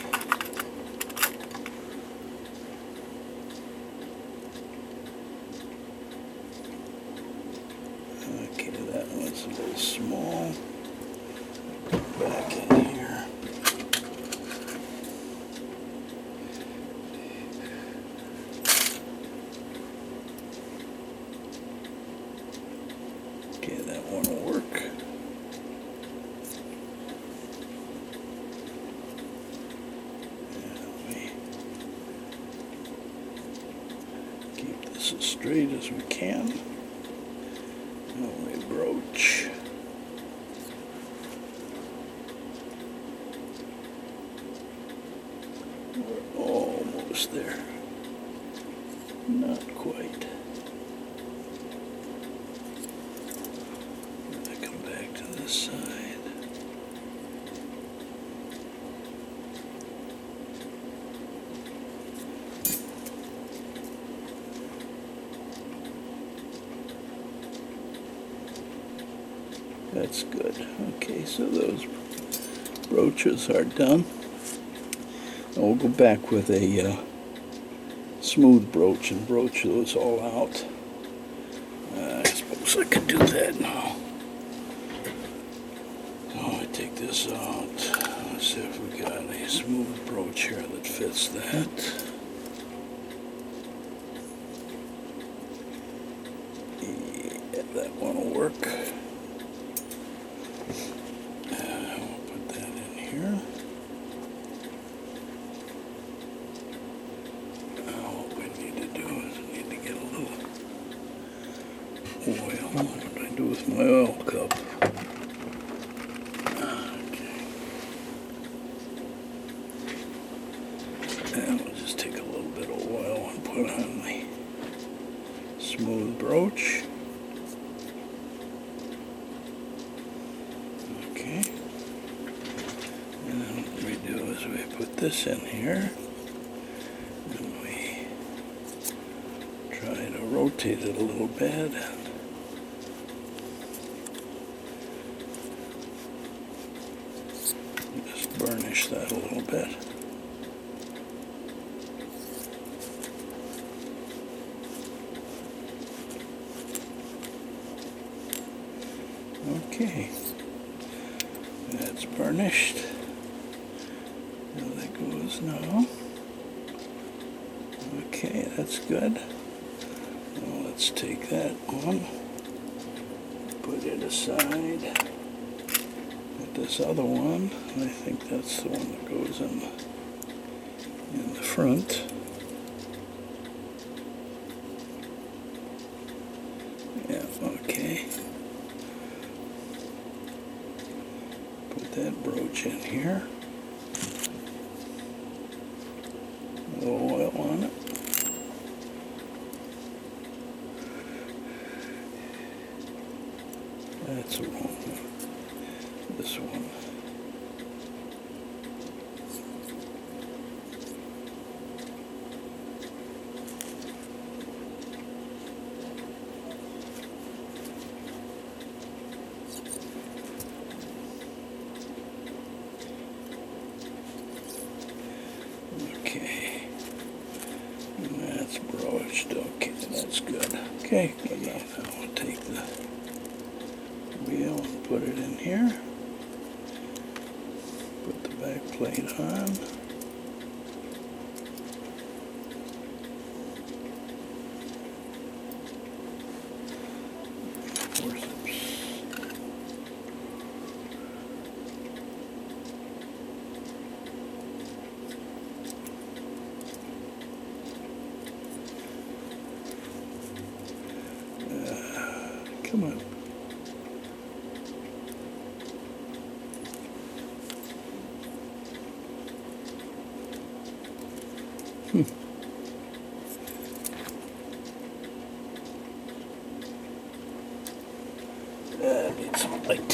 Okay, that one's a little small. Back in here. Okay, that one will work. As straight as we can. And we broach. We're almost there. Not quite. I come back to this side. That's good. Okay, so those broaches are done. And we'll go back with a smooth broach and broach those all out. I suppose I could do that now. So I take this out. Let's see if we got a smooth broach here that fits that. Yeah, that one will work. Oil. What do I do with my oil cup? Okay. And we'll just take a little bit of oil and put on the smooth broach. put this in here. And we try to rotate it a little bit. Just burnish that a little bit. Okay, that's burnished. There that goes now. Okay, that's good. Now let's take that one, put it aside. Get this other one. I think that's the one that goes in the front. Yeah, okay. Put that brooch in here. A little oil on it. That's the wrong one. This one. Okay, and that's broached. Okay, that's good. Okay, now I'll take the wheel and put it in here. Put the back plate on. Forceps. Come on. Need some light.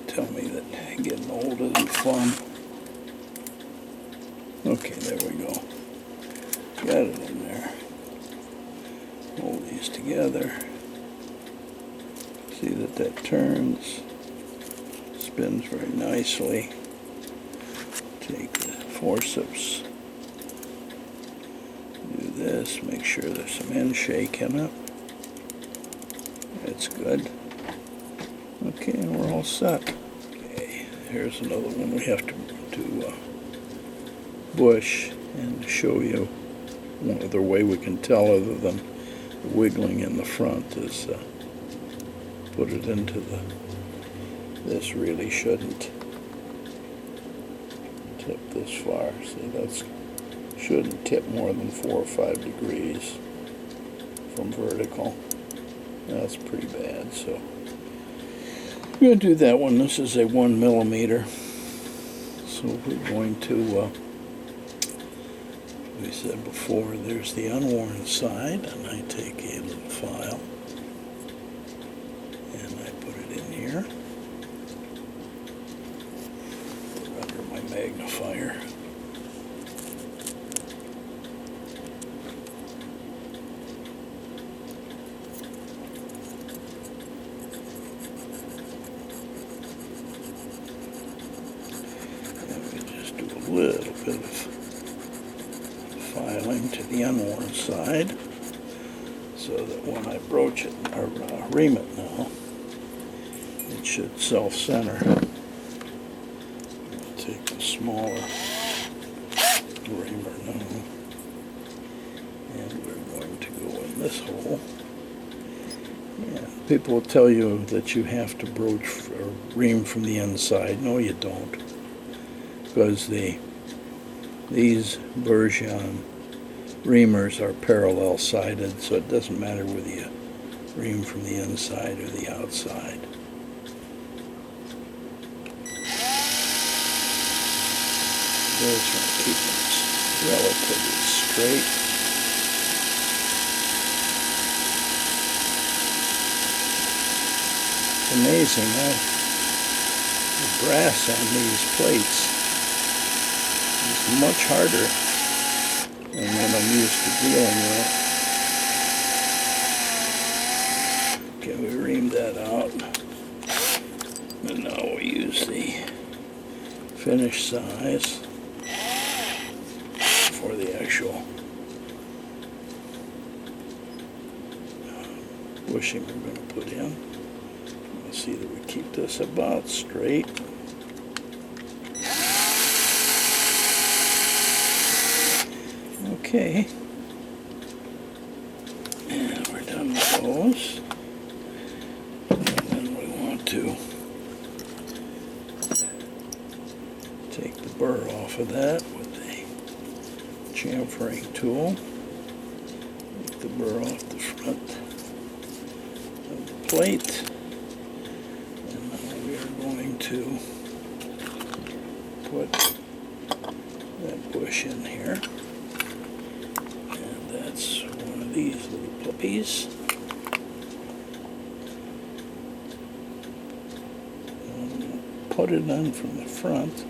Tell me that getting old isn't fun. Okay, there we go. Got it in there. Hold these together. See that turns, spins very nicely. Take the forceps, do this, make sure there's some end shake in it. That's good. Okay, and we're all set. Okay, here's another one we have to bush, and to show you one other way we can tell other than the wiggling in the front is put it into this really shouldn't tip this far. See, that's shouldn't tip more than 4 or 5 degrees from vertical. That's pretty bad, so we're going to do that one. This is a 1 millimeter. So we're going to, we said before, there's the unworn side, and I take a little file and I put it in here. Put it under my magnifier. Little bit of filing to the unworn side so that when I broach it or ream it now, it should self-center. I'll take the smaller reamer now, and we're going to go in this hole. Yeah, people will tell you that you have to broach or ream from the inside. No, you don't. Because these version reamers are parallel sided, so it doesn't matter whether you ream from the inside or the outside. Just want to keep it relatively straight. It's amazing, the brass on these plates It's much harder than what I'm used to dealing with. Okay, we reamed that out. And now we use the finished size for the actual bushing we're going to put in. Let's see that we keep this about straight. Okay, and we're done with those. And then we want to take the burr off of that with the chamfering tool. Take the burr off the front of the plate. And now we are going to put that bush in here. That's one of these little puppies. Put it on from the front.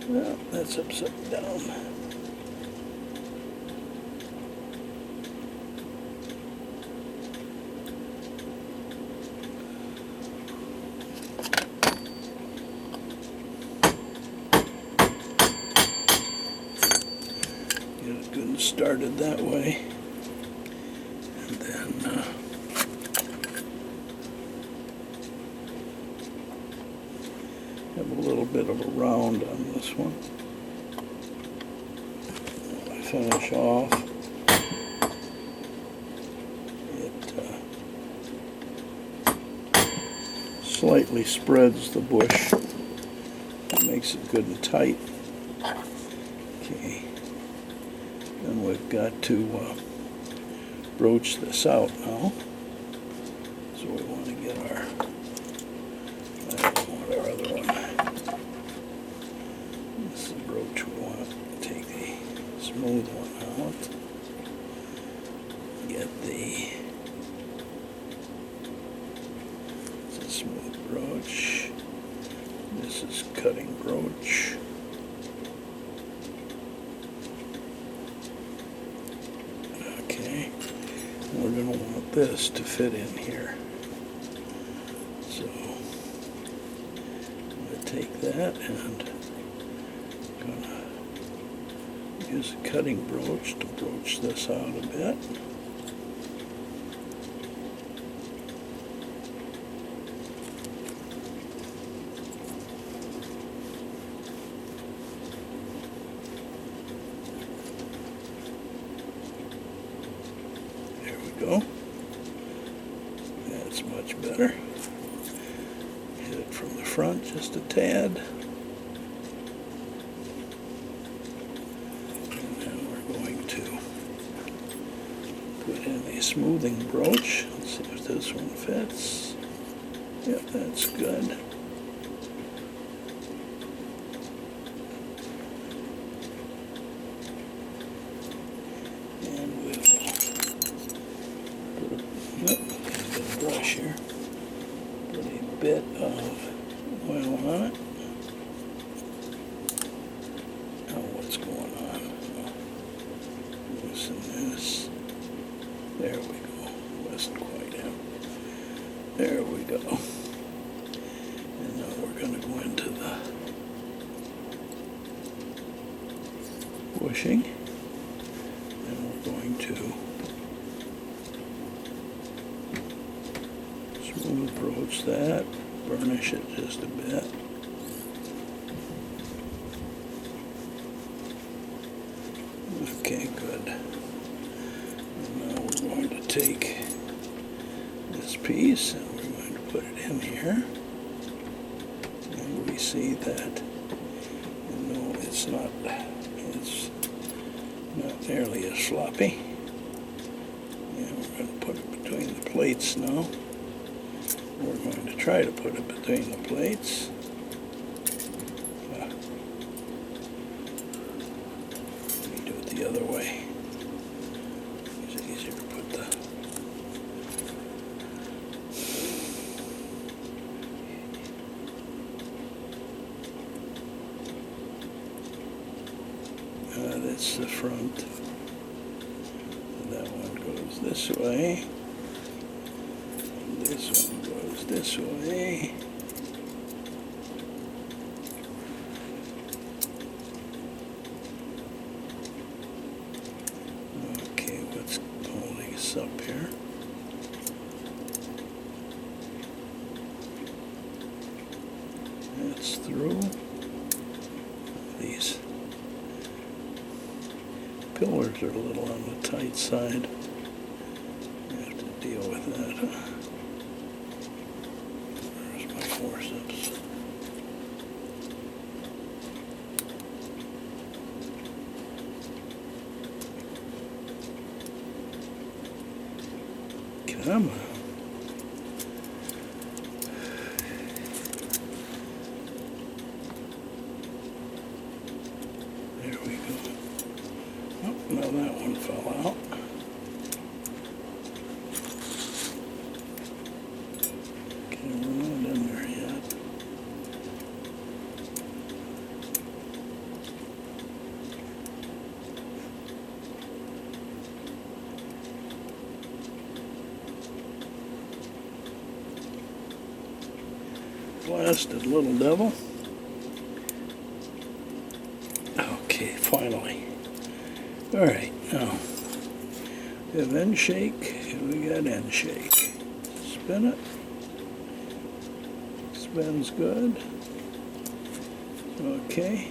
Well, that's upside down. Get it good and started that way. And then have a little bit of a round on this one. When I finish off, it slightly spreads the bush. It makes it good and tight. Okay, then we've got to broach this out now. So we want to get our other one. This is the brooch we want. Take the smooth one out. Get it's a smooth brooch. This is cutting brooch. Okay. We're going to want this to fit in here. So take that and I'm gonna use a cutting broach to broach this out a bit. There we go. That's much better. From the front just a tad. And then we're going to put in a smoothing broach. Let's see if this one fits. Yep, that's good. And we'll put a brush here. Put a bit of oil on it. Now what's going on? Loosen this. There we go. Wasn't quite in. There we go. And now we're going to go into the bushing. And we're going to smooth broach that. Burnish it just a bit. Okay, good. And now we're going to take this piece and we're going to put it in here. And we see that, it's not nearly as floppy. And we're going to put it between the plates now. We're going to try to put it between the plates. Let me do it the other way. It's easier to put the... front. And that one goes this way. And this one goes this way. Okay, what's holding us up here? That's through. These pillars are a little on the tight side. I have to deal with that. Where's my forceps? Come on. There we go. Oh, now that one fell out. Okay, we're not in there yet. Blasted little devil. Okay, finally. Alright, now we have end shake, and we got end shake. Spin it. Spins good. Okay.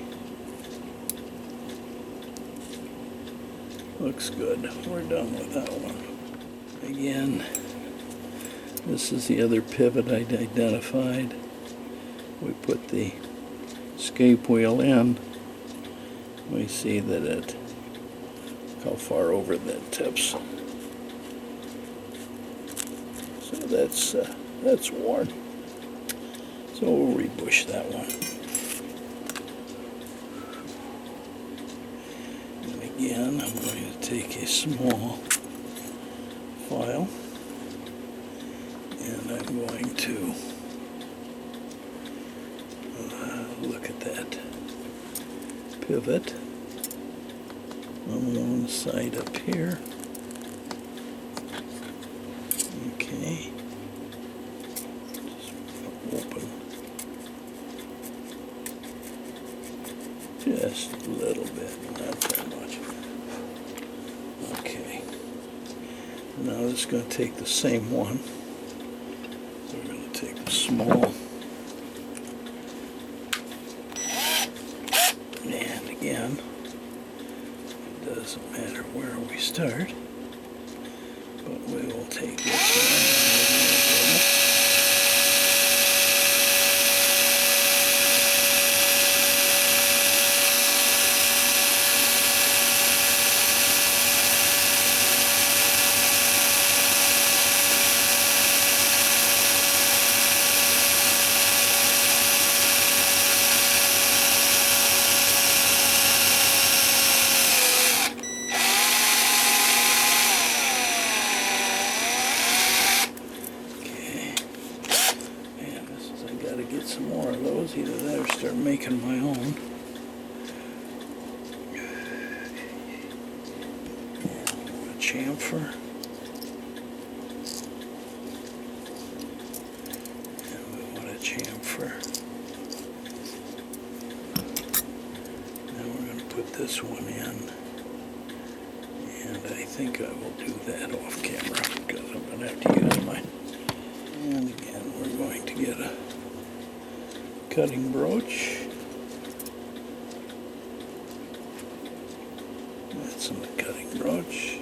Looks good. We're done with that one. Again, this is the other pivot I'd identified. We put the escape wheel in. We see that it, how far over that tips. So that's worn. So we'll rebush that one. And again, I'm going to take a small file and I'm going to look at that pivot on one side up here. Okay. Just open just a little bit, not that much. Okay. Now this is going to take the same one. We're going to take the small. And again, it doesn't matter where we start, but we will take this one. Some more of those, either that or start making my own. A chamfer. And we want a chamfer. Now we're going to put this one in. And I think I will do that off camera because I'm going to have to use mine. And again, we're going to get a cutting brooch. That's not a cutting brooch.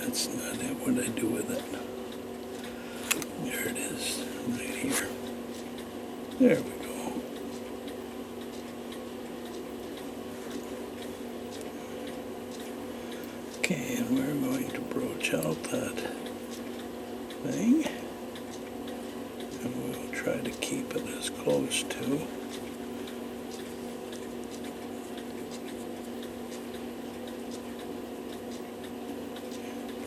That's not it. What did I do with it? There it is, right here. There we go. Okay, and we're going to broach out that thing. And we'll try to keep it as close to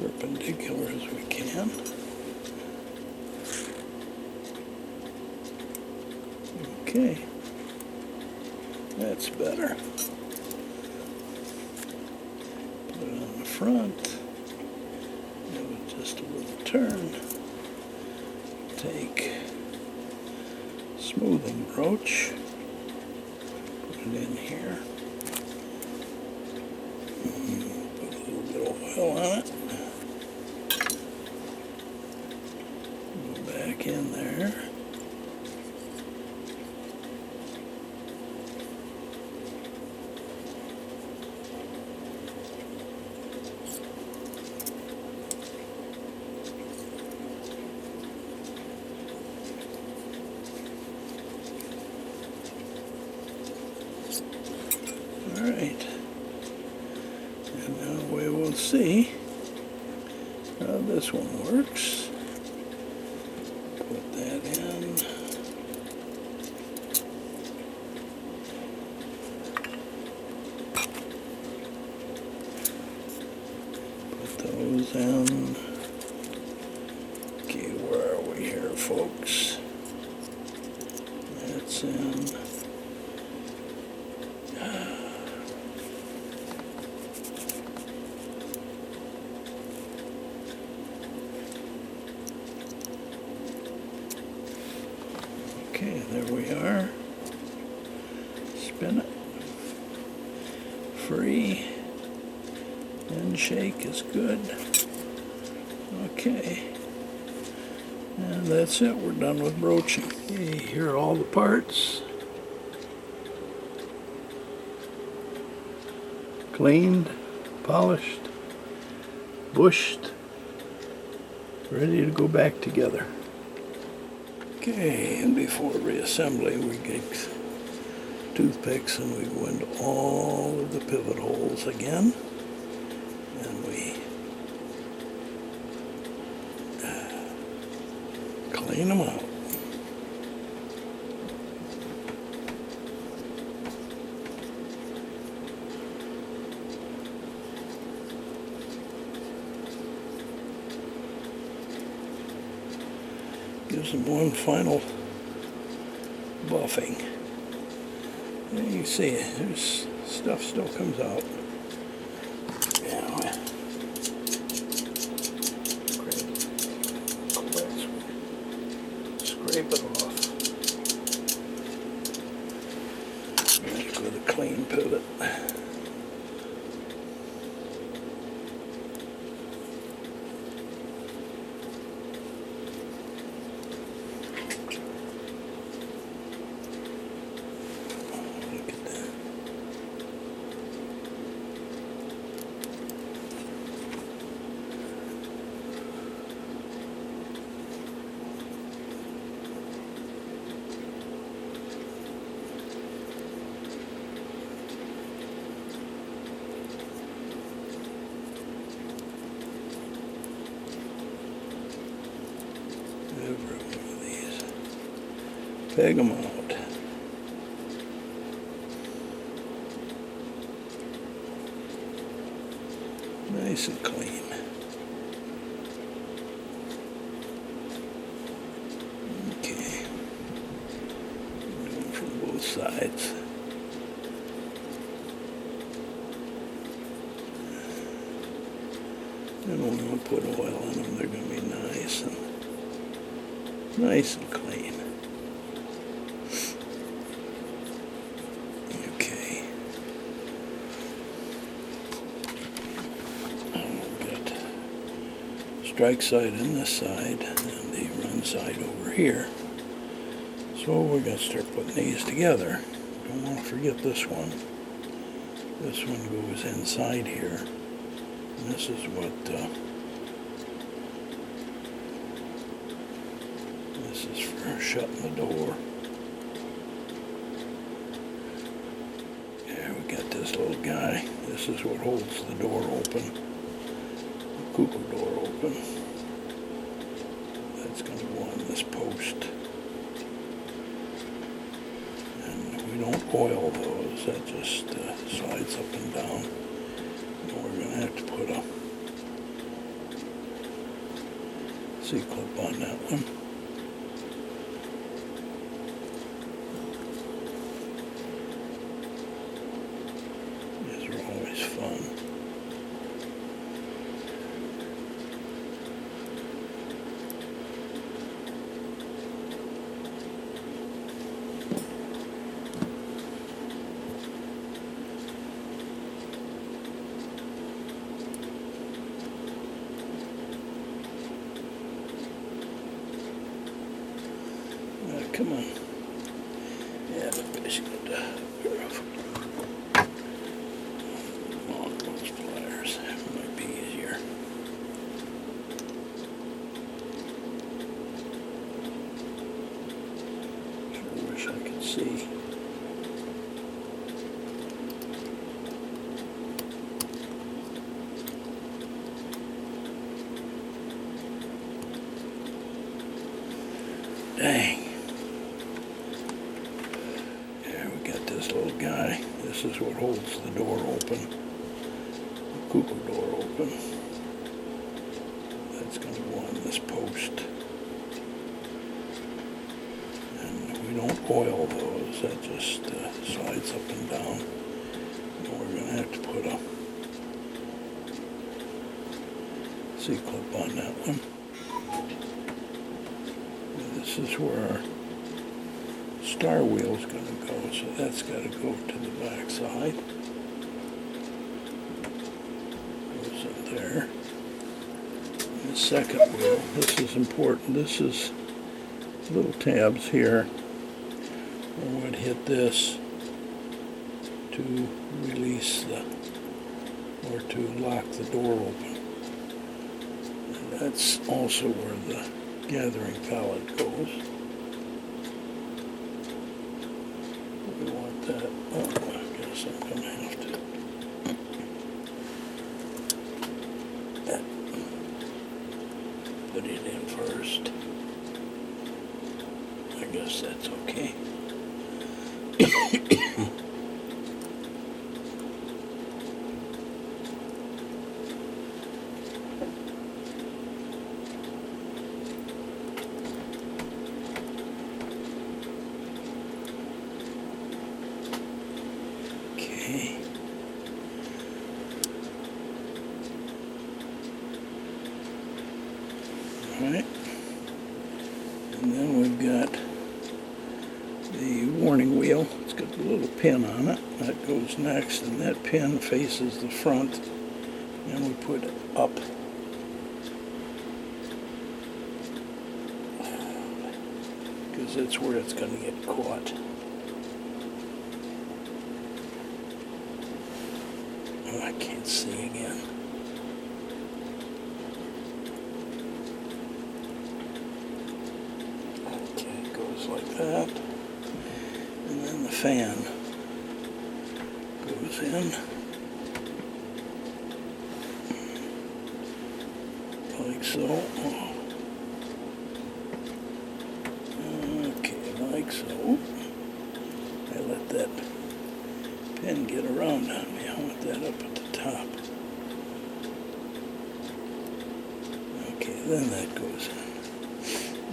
perpendicular as we can. Okay, that's better. front. Give it just a little turn. Take smoothing broach, put it in here. Put a little bit of oil on it. Go back in there. Alright, and now we will see how this one works. Put that in. Put those in. Okay, where are we here, folks? That's in. Okay, there we are. Spin it. Free. And shake is good. Okay. And that's it. We're done with broaching. Okay, here are all the parts. Cleaned, polished, bushed, ready to go back together. Okay, and before reassembly, we get toothpicks and we go into all of the pivot holes again, and we clean them out. Gives them one final buffing. And you see, there's stuff still comes out. Yeah, scrape it off. Back with a clean pivot. Every one of these. Peg them out. Nice and clean. Okay. Do it from both sides. And when we put oil in them, they're going to be nice and clean. Okay. We've got strike side in this side and the run side over here. So we're going to start putting these together. Don't want to forget this one. This one goes inside here. And this is what this is for shutting the door. Yeah, we got this little guy. This is what holds the door open. The Cuckoo door open. That's going to go on this post. And we don't oil those. That just slides up and down. And we're going to have to put a C-clip on that one. These are always fun. come on. Yeah, the fish got on those pliers. Might be easier. Sure wish I could see. Dang. Yeah, we got this little guy. This is what holds the door open. The cuckoo door open. That's going to go on this post. And we don't oil those. That just slides up and down. And we're going to have to put a C-clip on that one. This is where our star wheel's going to go, so that's got to go to the back side. Goes in there. And the second wheel, this is important. This is little tabs here. I would hit this to release or to lock the door open. And that's also where the gathering pallet goes. We want that. Oh, I guess I'm going to have to put it in first. I guess that's okay. Alright, and then we've got the warning wheel. It's got a little pin on it. That goes next, and that pin faces the front, and we put it up. Because that's where it's going to get caught. Oh, I can't see again. Like that, and then the fan goes in like so. Okay, like so. I let that pin get around on me. I want that up at the top. Okay, then that goes in.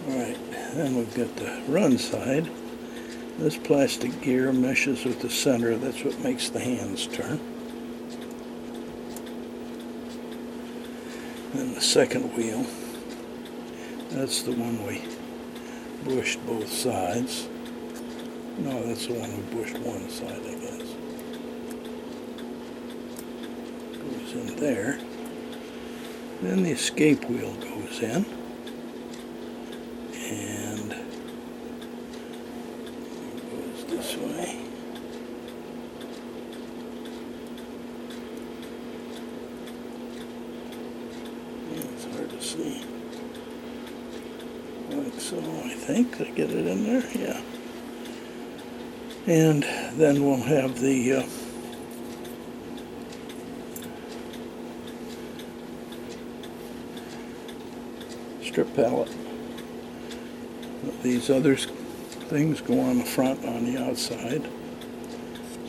Alright, then we've got the run side. This plastic gear meshes with the center. That's what makes the hands turn. Then the second wheel. That's the one we bushed both sides. No, that's the one we bushed one side, I guess. Goes in there. Then the escape wheel goes in. And goes this way. Yeah, it's hard to see. Like so, I think. I get it in there? Yeah. And then we'll have the strip pallet. These other things go on the front, on the outside.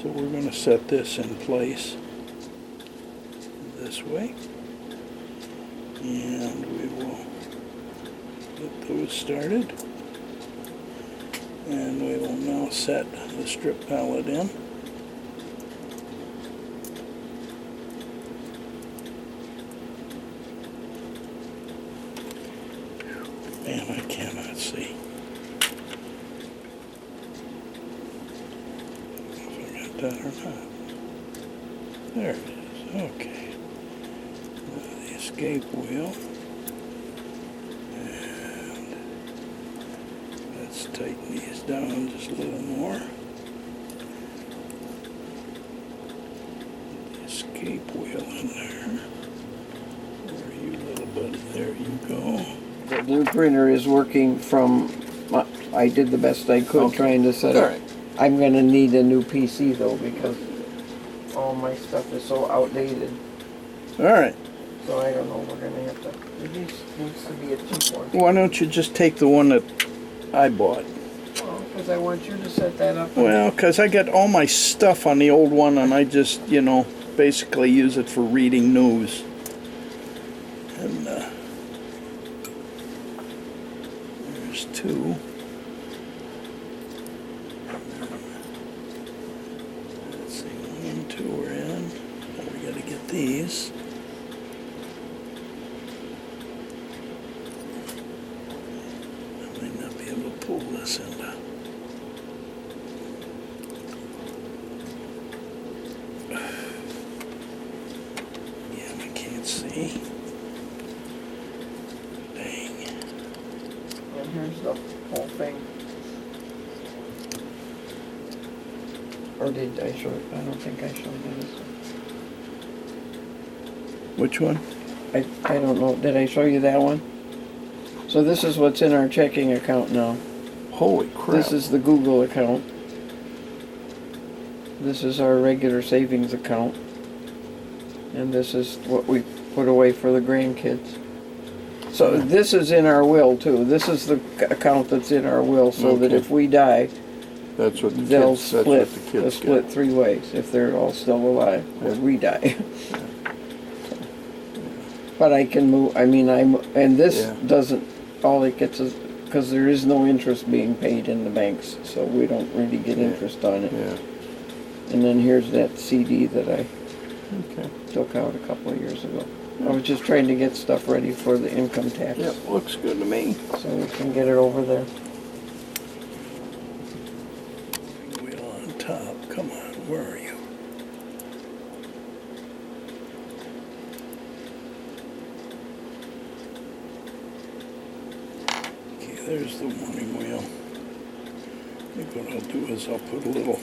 So we're going to set this in place this way. And we will get those started. And we will now set the strip pallet in. Man, I cannot see. That or not. There it is. Okay. Now the escape wheel. And that's tighten these down just a little more. Escape wheel in there. Where are you, little buddy? There you go. The new printer is working from, I did the best I could trying to set it. Alright. I'm going to need a new PC though because all my stuff is so outdated. Alright. So I don't know, we're going to have to, it needs to be a cheap one. Why don't you just take the one that I bought? Well, because I want you to set that up. Well, because I got all my stuff on the old one and I just, you know, basically use it for reading news. And there's two. Let's see, 1 and 2 are in. Well, we got to get these. I might not be able to pull this into. Yeah, I can't see. Dang. And here's the whole thing. Or did I show it? I don't think I showed you this one. Which one? I don't know. Did I show you that one? So this is what's in our checking account now. Holy crap. This is the Google account. This is our regular savings account. And this is what we put away for the grandkids. So this is in our will too. This is the account that's in our will so that if we die, That's what the they'll kids, split, that's what the they'll kids split get. 3 ways if they're all still alive or we die. But I can move, I mean, and this doesn't, all it gets is, because there is no interest being paid in the banks, so we don't really get interest on it. Yeah. And then here's that CD that I Okay. took out a couple of years ago. I was just trying to get stuff ready for the income tax. Yep, looks good to me. So we can get it over there. Wheel on top. Come on, where are you? Okay, there's the warning wheel. I think what I'll do is I'll put a little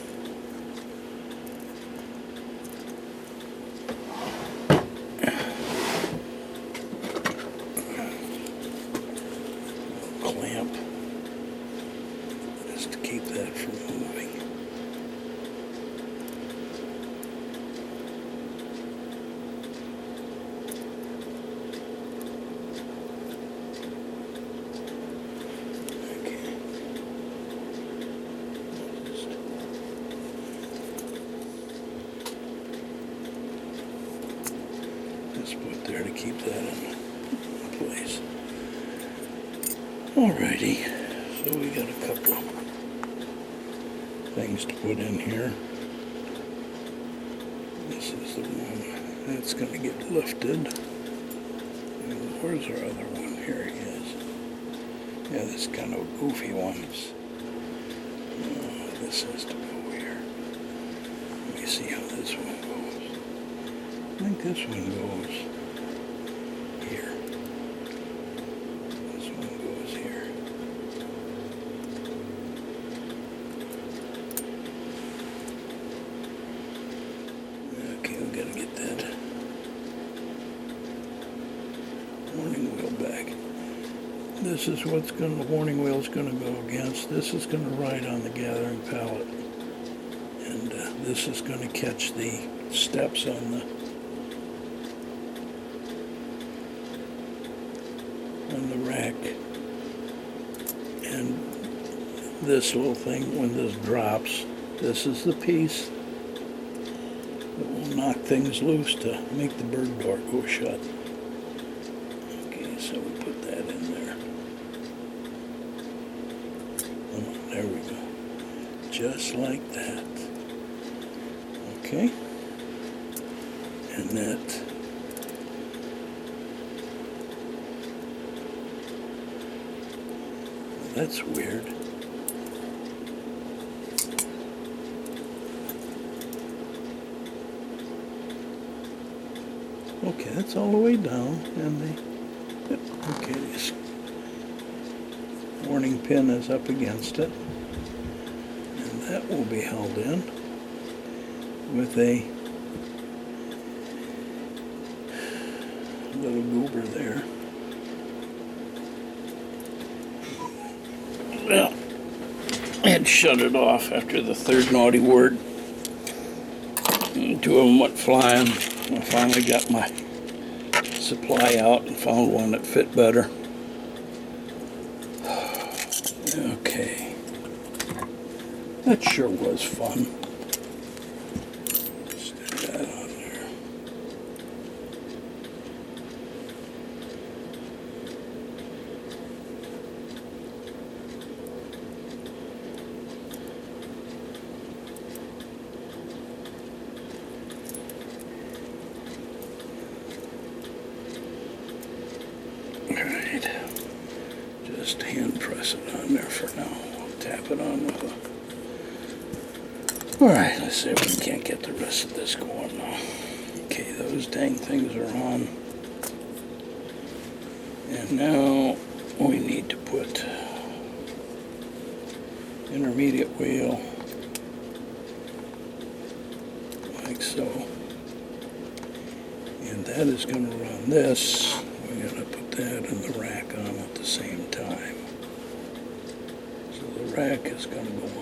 clamp just to keep that from moving. Okay. Just put there to keep that in place. Alrighty, so we got a couple of things to put in here. This is the one that's going to get lifted. And where's our other one? Here he is. Yeah, this is kind of a goofy one. This has to go here. Let me see how this one goes. I think this one goes here. This one goes here. Okay, we gotta get that warning wheel back. This is what's the warning wheel's gonna go against. This is gonna ride on the gathering pallet. And this is gonna catch the steps on the rack. And this little thing, when this drops, this is the piece that will knock things loose to make the bird door go shut. Okay, so we put that in there. Oh, there we go. Just like that. Okay. And that that's weird. Okay, that's all the way down, and okay, warning pin is up against it. And that will be held in with a little goober there. Well, I had shut it off after the third naughty word. And two of them went flying. I finally got my supply out and found one that fit better. Okay. That sure was fun. Stick that on there. Alright. Just hand press it on there for now. I'll tap it on with a... Alright, let's see if we can't get the rest of this going now. Okay, those dang things are on. And now we need to put intermediate wheel like so. And that is going to run this. We're going to put that and the rack on at the same time. So the rack is going to go on.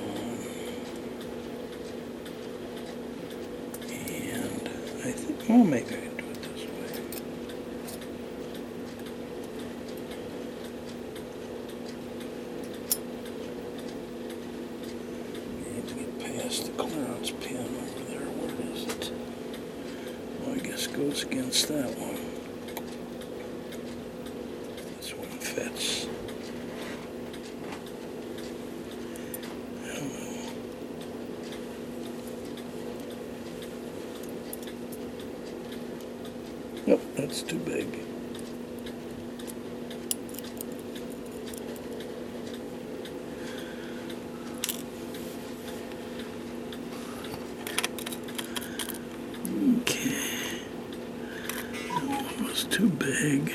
And I think, well, maybe I can do it this way. Need to get past the clearance pin over there. Where is it? Well, I guess it goes against that one. This one fits. I don't know. Nope, that's too big. Okay. That one was too big.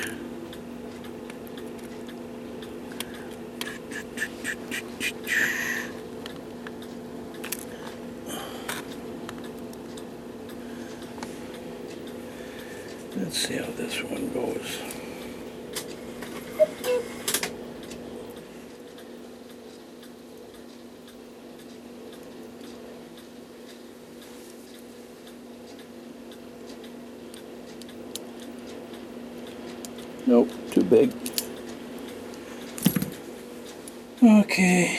Let's see how this one goes. Nope, too big. Okay.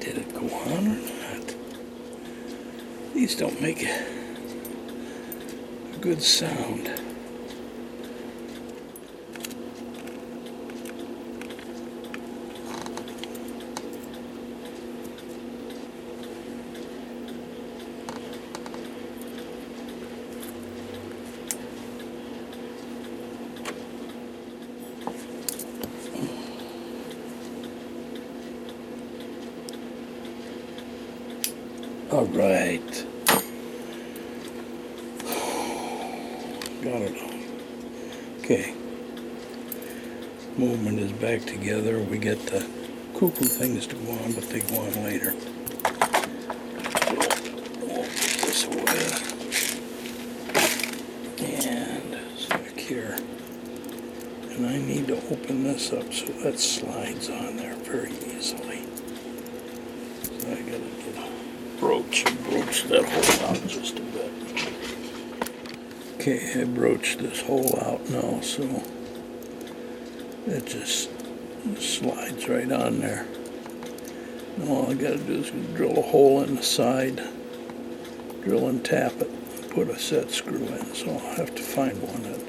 Did it go on or not? These don't make a good sound. All right. Got it on. Okay. Movement is back together. We get the cuckoo things to go on, but they go on later. We'll put this away. And it's back here. And I need to open this up so that slides on there very easily. So I gotta get a broach and broach that hole out just a bit. Okay, I broached this hole out now, so it just slides right on there. Now all I gotta do is drill a hole in the side, drill and tap it, and put a set screw in. So I'll have to find one that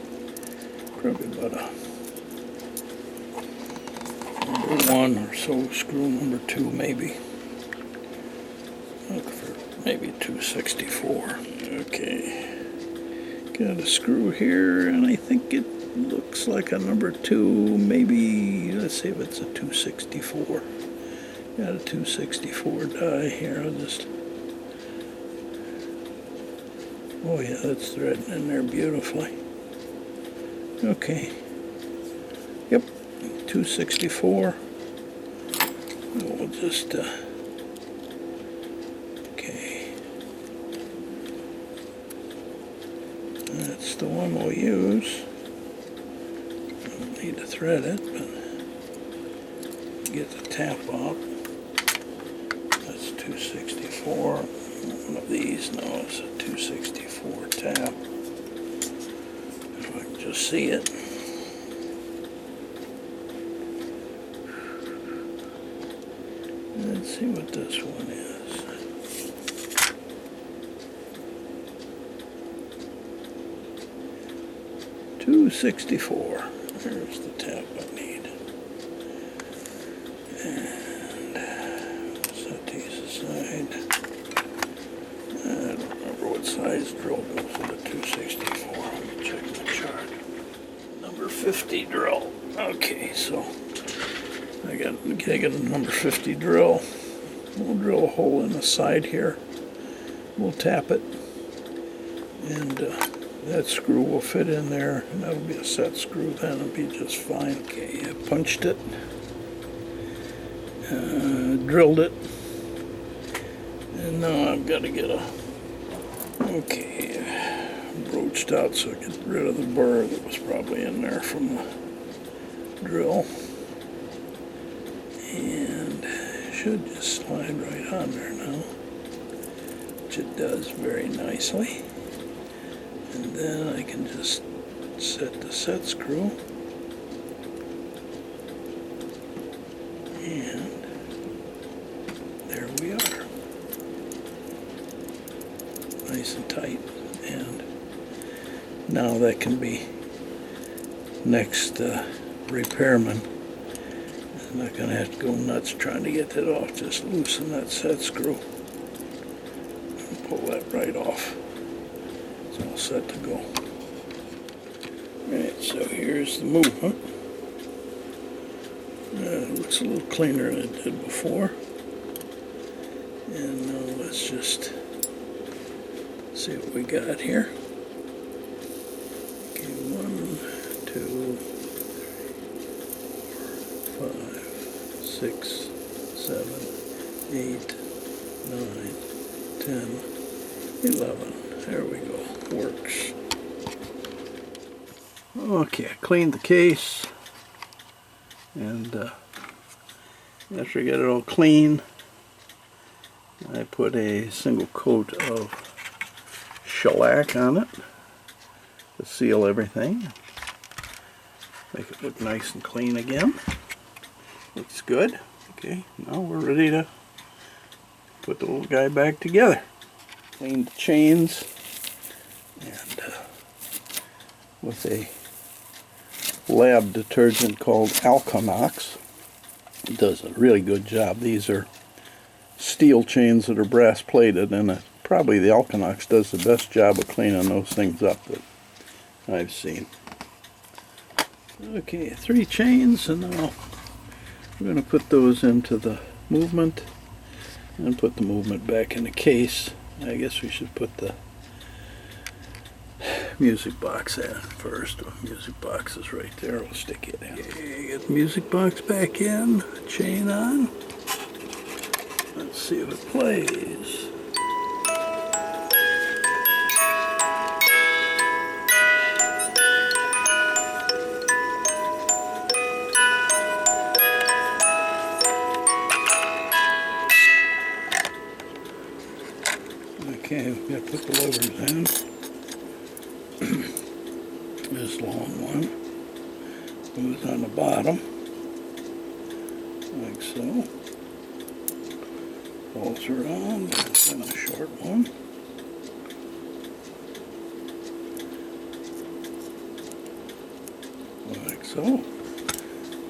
probably about a number 1 or so, screw number 2 maybe. Look for maybe 264. Okay. Got a screw here, and I think it looks like a number 2, maybe, let's see if it's a 264. Got a 264 die here. I'll just, oh yeah, that's threading in there beautifully. Okay. Yep, 264. We'll just, okay. That's the one we'll use. Don't need to thread it, but get the tap out. That's 264. One of these now is a 264 tap. If I can just see it. Let's see what this one is. 264. There's the tap I need. And set these aside. I don't remember what size drill goes with a 264. Let me check the chart. Number 50 drill. Okay, so I got a number 50 drill. We'll drill a hole in the side here. We'll tap it, and that screw will fit in there, and that'll be a set screw. Then it'll be just fine. Okay, I punched it, drilled it, and now I've got to get broached out so I get rid of the burr that was probably in there from the drill. And it should just slide right on there now, which it does very nicely. And then I can just set the set screw, and there we are, nice and tight. And now that can be next repairman. I'm not going to have to go nuts trying to get that off. Just loosen that set screw and pull that right off. It's all set to go. Alright, so here's the movement. It looks a little cleaner than it did before. And now let's just see what we got here. Okay, 1, 2, 5, 6, 7, 8, 9, 10, 11. There we go. Works. Okay, I cleaned the case, and after I get it all clean, I put a single coat of shellac on it to seal everything. Make it look nice and clean again. Looks good. Okay, now we're ready to put the little guy back together. Clean the chains, and with a lab detergent called Alkanox. It does a really good job. These are steel chains that are brass plated, and probably the Alkanox does the best job of cleaning those things up that I've seen. Okay, 3 chains, and now we're going to put those into the movement and put the movement back in the case. I guess we should put the music box in first. The music box is right there. We'll stick it in. Okay, get the music box back in, chain on. Let's see if it plays. Okay, we've got to put the levers in. This long one goes on the bottom, like so. Bolts around, and then a short one. Like so.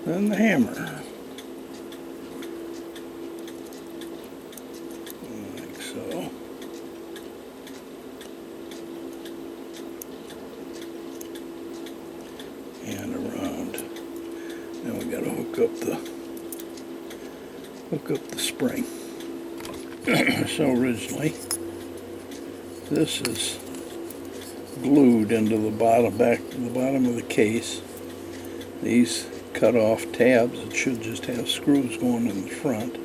Then the hammer. Like so. And around. Now we got to hook up the spring. So originally, this is glued into the bottom of the case. These cut off tabs. It should just have screws going in the front.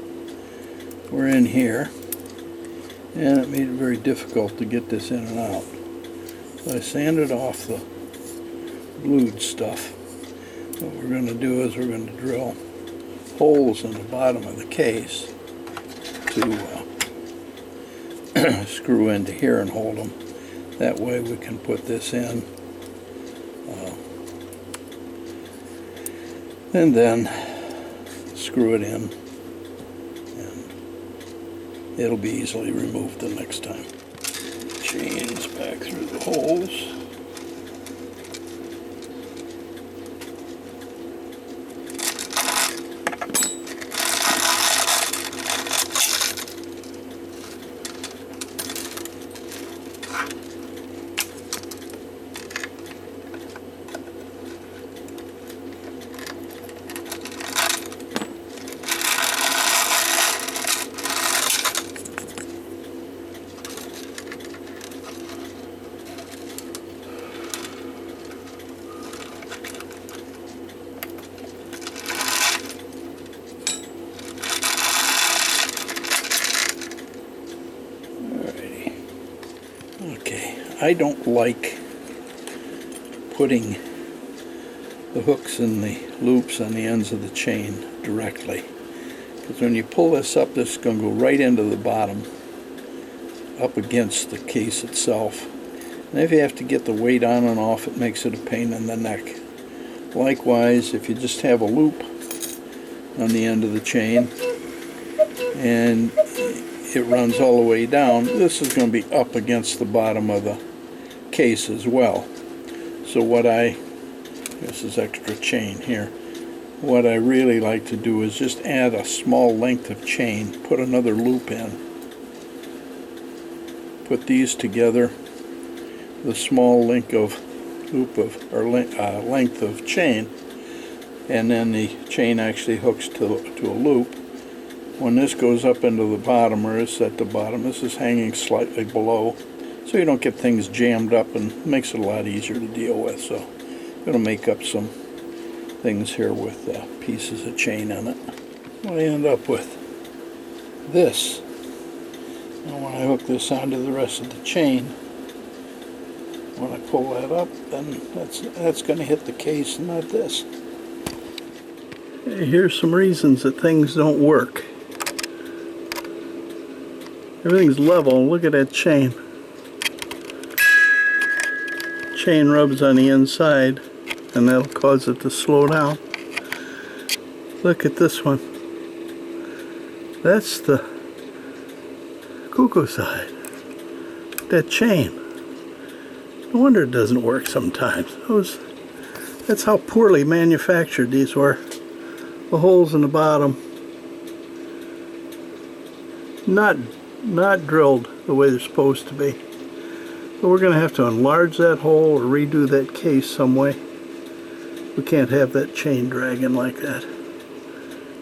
We're in here, and it made it very difficult to get this in and out. So I sanded off the glued stuff. What we're going to do is we're going to drill holes in the bottom of the case to screw into here and hold them. That way we can put this in and then screw it in, and it'll be easily removed the next time. Chains back through the holes. I don't like putting the hooks and the loops on the ends of the chain directly, because when you pull this up, this is going to go right into the bottom, up against the case itself. And if you have to get the weight on and off, it makes it a pain in the neck. Likewise, if you just have a loop on the end of the chain and it runs all the way down, this is going to be up against the bottom of the case as well. So this is extra chain here. What I really like to do is just add a small length of chain, put another loop in, put these together, the small length of chain, and then the chain actually hooks to a loop. When this goes up into the bottom, or is at the bottom, this is hanging slightly below, so you don't get things jammed up, and makes it a lot easier to deal with. So I'm going to make up some things here with pieces of chain on it. I end up with this. Now when I hook this onto the rest of the chain, when I pull that up, then that's going to hit the case, not this. Here's some reasons that things don't work. Everything's level. Look at that chain. Chain rubs on the inside, and that'll cause it to slow down. Look at this one. That's the Cuckoo side. That chain. No wonder it doesn't work sometimes. That's how poorly manufactured these were. The holes in the bottom, not drilled the way they're supposed to be. So we're going to have to enlarge that hole or redo that case some way. We can't have that chain dragging like that.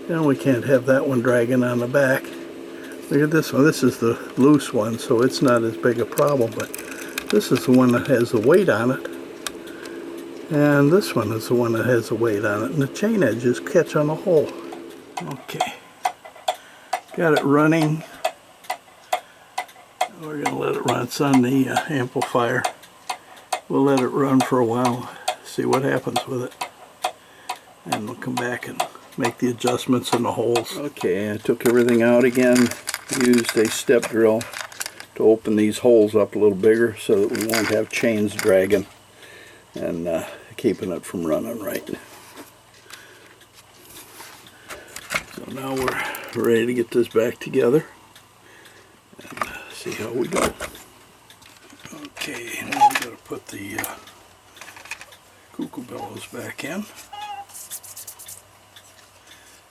And we can't have that one dragging on the back. Look at this one. This is the loose one, so it's not as big a problem, but this is the one that has the weight on it. And this one is the one that has the weight on it, and the chain edges catch on the hole. Okay, got it running. We're going to let it run. It's on the amplifier. We'll let it run for a while, see what happens with it, and we'll come back and make the adjustments in the holes. Okay, I took everything out again, used a step drill to open these holes up a little bigger so that we won't have chains dragging and keeping it from running right. So now we're ready to get this back together and see how we go. Okay, now we've got to put the Cuckoo bellows back in.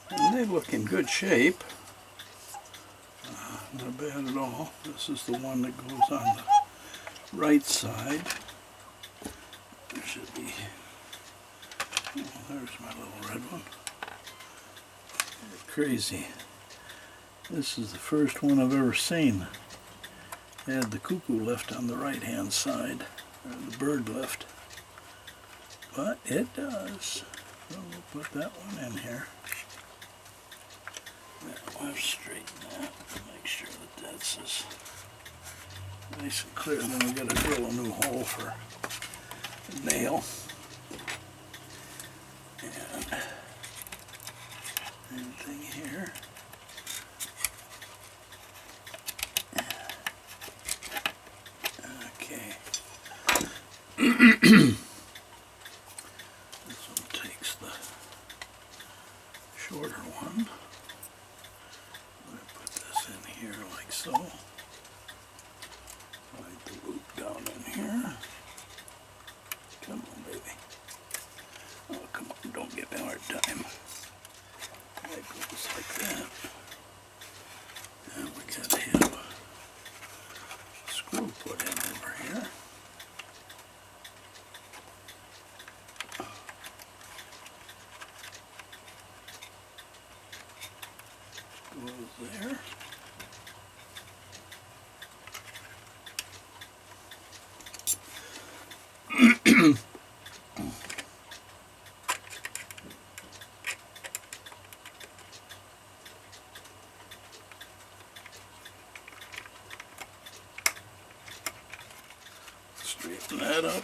And they look in good shape. Not bad at all. This is the one that goes on the right side. There should be, oh, there's my little red one. Crazy. This is the first one I've ever seen. It had the cuckoo lift on the right hand side, or the bird lift. But it does. So we'll put that one in here. Now we'll straighten that. Make sure that that's as nice and clear. Then we gotta drill a new hole for a nail. And anything here. Okay. This one takes the shorter one. I'm going to put this in here like so. Slide the loop down in here. Come on, baby. Oh, come on, don't give me a hard time. That goes like that. And we got to have a screw put in over here. Goes there. Straighten that up.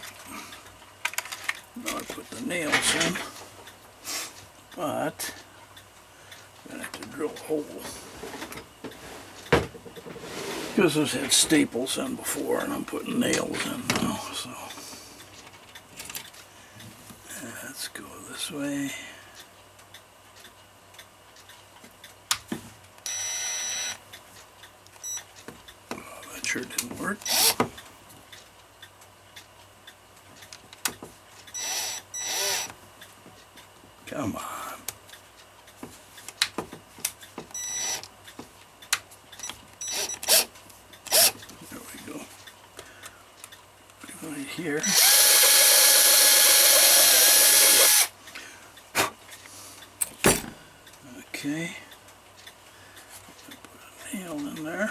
Now I put the nails in, but I'm going to have to drill a hole because I've had staples in before and I'm putting nails in now, so let's go this way. Oh, that sure didn't work. Come on. There we go. Right here. Okay. Put a nail in there.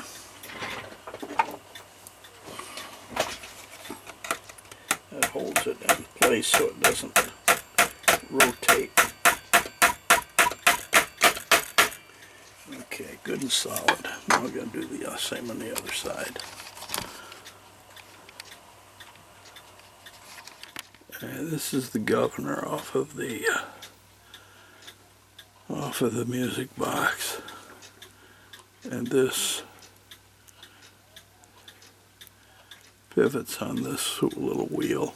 That holds it in place so it doesn't rotate. Okay, good and solid. Now we're going to do the same on the other side. This is the governor off of the music box, and this pivots on this little wheel.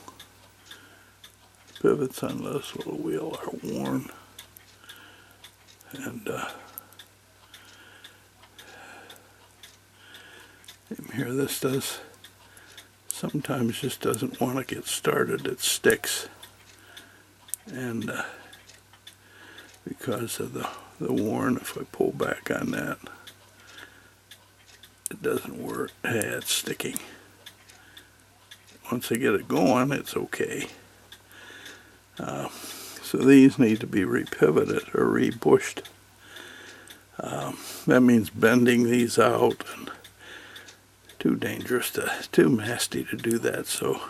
Pivots on this little wheel are worn, and here this does sometimes just doesn't want to get started. It sticks, and because of the worn, if I pull back on that, it doesn't work. Hey, it's sticking. Once I get it going, it's okay. So these need to be repivoted or rebushed. That means bending these out, and too dangerous, too nasty to do that. So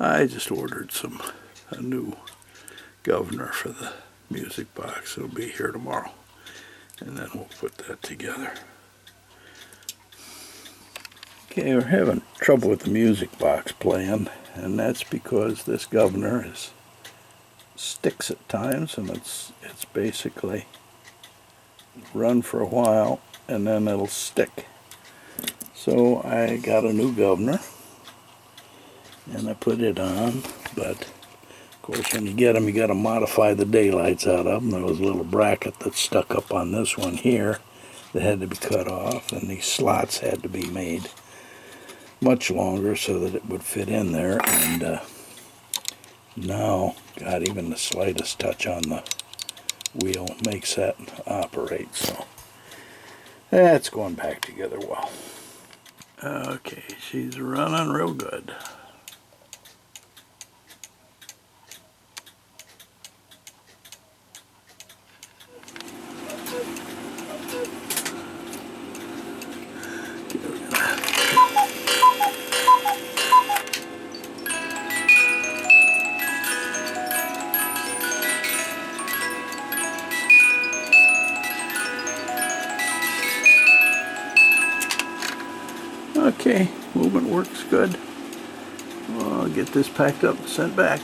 I just ordered a new governor for the music box. It'll be here tomorrow, and then we'll put that together. Okay, we're having trouble with the music box playing, and that's because this governor sticks at times, and it's basically run for a while and then it'll stick. So I got a new governor and I put it on, but of course when you get them, you got to modify the daylights out of them. There was a little bracket that stuck up on this one here that had to be cut off, and these slots had to be made much longer so that it would fit in there. And now, God, even the slightest touch on the wheel makes that operate. So that's going back together well. Okay, she's running real good. works good. I'll get this packed up and sent back.